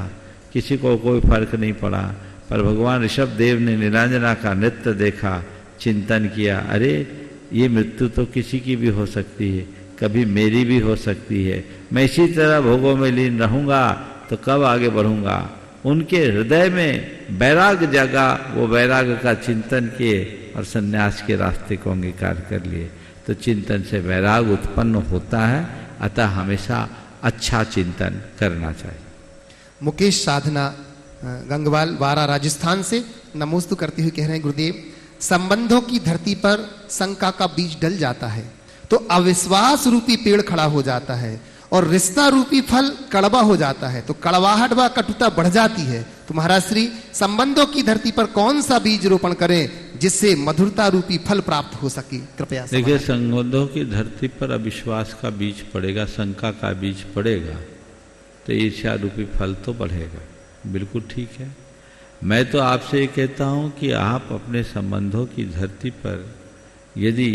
किसी को कोई फर्क नहीं पड़ा, पर भगवान ऋषभ देव ने नीलांजना का नृत्य देखा, चिंतन किया, अरे ये मृत्यु तो किसी की भी हो सकती है, कभी मेरी भी हो सकती है। मैं इसी तरह भोगों में लीन रहूंगा तो कब आगे बढ़ूंगा। उनके हृदय में वैराग्य जागा, वो वैराग्य का चिंतन किए और सन्यास के रास्ते को अंगीकार कर लिए, तो चिंतन से वैराग्य उत्पन्न होता है। अतः हमेशा अच्छा चिंतन करना चाहिए। मुकेश साधना गंगवाल वारा राजस्थान से नमोस्तु करते हुए कह रहे हैं, गुरुदेव संबंधों की धरती पर शंका का बीज डल जाता है तो अविश्वास रूपी पेड़ खड़ा हो जाता है और रिश्ता रूपी फल कड़वा हो जाता है, तो कड़वाहट व कटुता बढ़ जाती है। तो महाराज श्री संबंधों की धरती पर कौन सा बीज रोपण करें जिससे मधुरता रूपी फल प्राप्त हो सके, कृपया। देखिए, संबंधों की धरती पर अविश्वास का बीज पड़ेगा, शंका का बीज पड़ेगा, तो ईर्ष्या रूपी फल तो बढ़ेगा। बिल्कुल ठीक है। मैं तो आपसे ये कहता हूँ कि आप अपने संबंधों की धरती पर यदि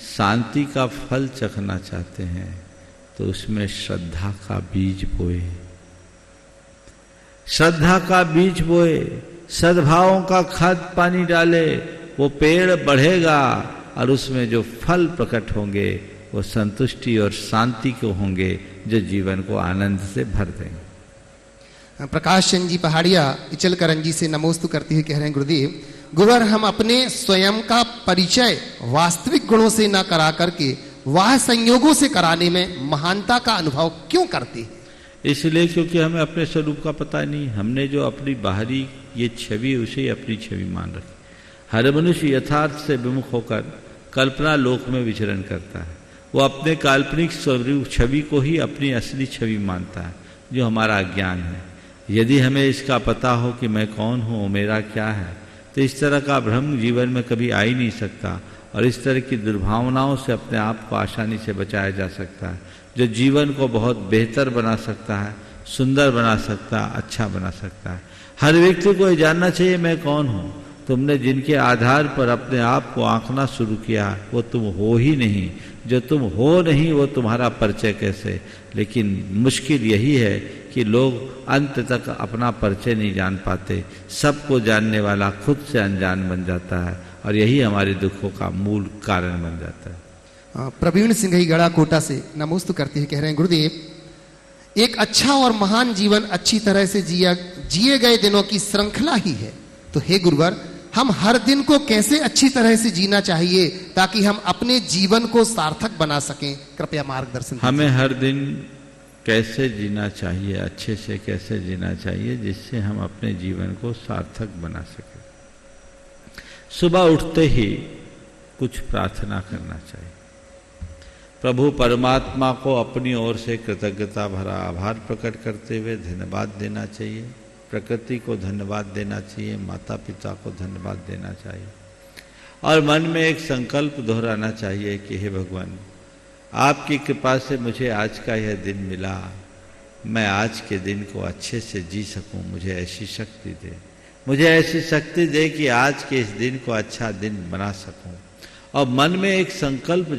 शांति का फल चखना चाहते हैं तो उसमें श्रद्धा का बीज बोए, श्रद्धा का बीज बोए, सद्भावों का खाद पानी डाले, वो पेड़ बढ़ेगा और उसमें जो फल प्रकट होंगे वो संतुष्टि और शांति को होंगे, जो जीवन को आनंद से भर देंगे। प्रकाश चंद जी पहाड़िया इचलकरंजी से नमोस्तु करते हुए कह रहे हैं, गुरुदेव गुरुवर हम अपने स्वयं का परिचय वास्तविक गुणों से न करा करके वह संयोगों से कराने में महानता का अनुभव क्यों करते हैं? इसलिए क्योंकि हमें अपने स्वरूप का पता नहीं। हमने जो अपनी बाहरी ये छवि उसे अपनी छवि मान रखी। हर मनुष्य यथार्थ से विमुख होकर कल्पना लोक में विचरण करता है। वो अपने काल्पनिक स्वरूप छवि को ही अपनी असली छवि मानता है, जो हमारा अज्ञान है। यदि हमें इसका पता हो कि मैं कौन हूँ, मेरा क्या है, तो इस तरह का भ्रम जीवन में कभी आ ही नहीं सकता और इस तरह की दुर्भावनाओं से अपने आप को आसानी से बचाया जा सकता है, जो जीवन को बहुत बेहतर बना सकता है, सुंदर बना सकता है, अच्छा बना सकता है। हर व्यक्ति को ये जानना चाहिए मैं कौन हूँ। तुमने जिनके आधार पर अपने आप को आंकना शुरू किया वो तुम हो ही नहीं, जो तुम हो नहीं वो तुम्हारा परिचय कैसे। लेकिन मुश्किल यही है कि लोग अंत तक अपना परिचय नहीं जान पाते। सबको जानने वाला खुद से अनजान बन जाता है और यही हमारे दुखों का मूल कारण बन जाता है। प्रवीण सिंह गड़ा कोटा से नमोस्तु करते हुए कह रहे हैं, गुरुदेव एक अच्छा और महान जीवन अच्छी तरह से जिए गए दिनों की श्रृंखला ही है, तो हे गुरुवर हम हर दिन को कैसे अच्छी तरह से जीना चाहिए ताकि हम अपने जीवन को सार्थक बना सकें, कृपया मार्गदर्शन। हमें हर दिन कैसे जीना चाहिए, अच्छे से कैसे जीना चाहिए जिससे हम अपने जीवन को सार्थक बना सकें। सुबह उठते ही कुछ प्रार्थना करना चाहिए। प्रभु परमात्मा को अपनी ओर से कृतज्ञता भरा आभार प्रकट करते हुए धन्यवाद देना चाहिए। प्रकृति को धन्यवाद देना चाहिए, माता पिता को धन्यवाद देना चाहिए और मन में एक संकल्प दोहराना चाहिए कि हे भगवान, आपकी कृपा से मुझे आज का यह दिन मिला, मैं आज के दिन को अच्छे से जी सकूं, मुझे ऐसी शक्ति दे, मुझे ऐसी शक्ति दे कि आज के इस दिन को अच्छा दिन बना सकूं। और मन में एक संकल्प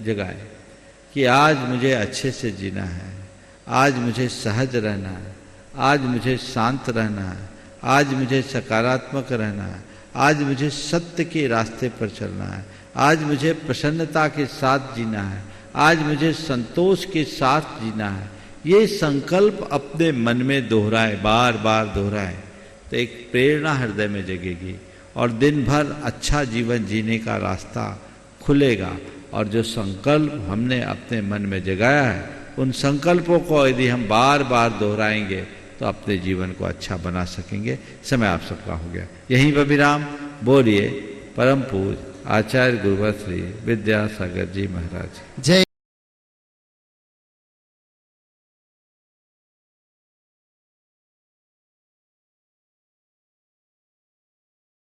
जगाए कि आज मुझे अच्छे से जीना है, आज मुझे सहज रहना है, आज मुझे शांत रहना है, आज मुझे सकारात्मक रहना है, आज मुझे सत्य के रास्ते पर चलना है, आज मुझे प्रसन्नता के साथ जीना है, आज मुझे संतोष के साथ जीना है। ये संकल्प अपने मन में दोहराए, बार बार दोहराए, तो एक प्रेरणा हृदय में जगेगी और दिन भर अच्छा जीवन जीने का रास्ता खुलेगा। और जो संकल्प हमने अपने मन में जगाया है, उन संकल्पों को यदि हम बार बार दोहराएंगे तो अपने जीवन को अच्छा बना सकेंगे। समय आप सबका हो गया, यहीं पर विराम। बोलिए परम पूज्य आचार्य गुरुवर श्री विद्यासागर जी महाराज जय।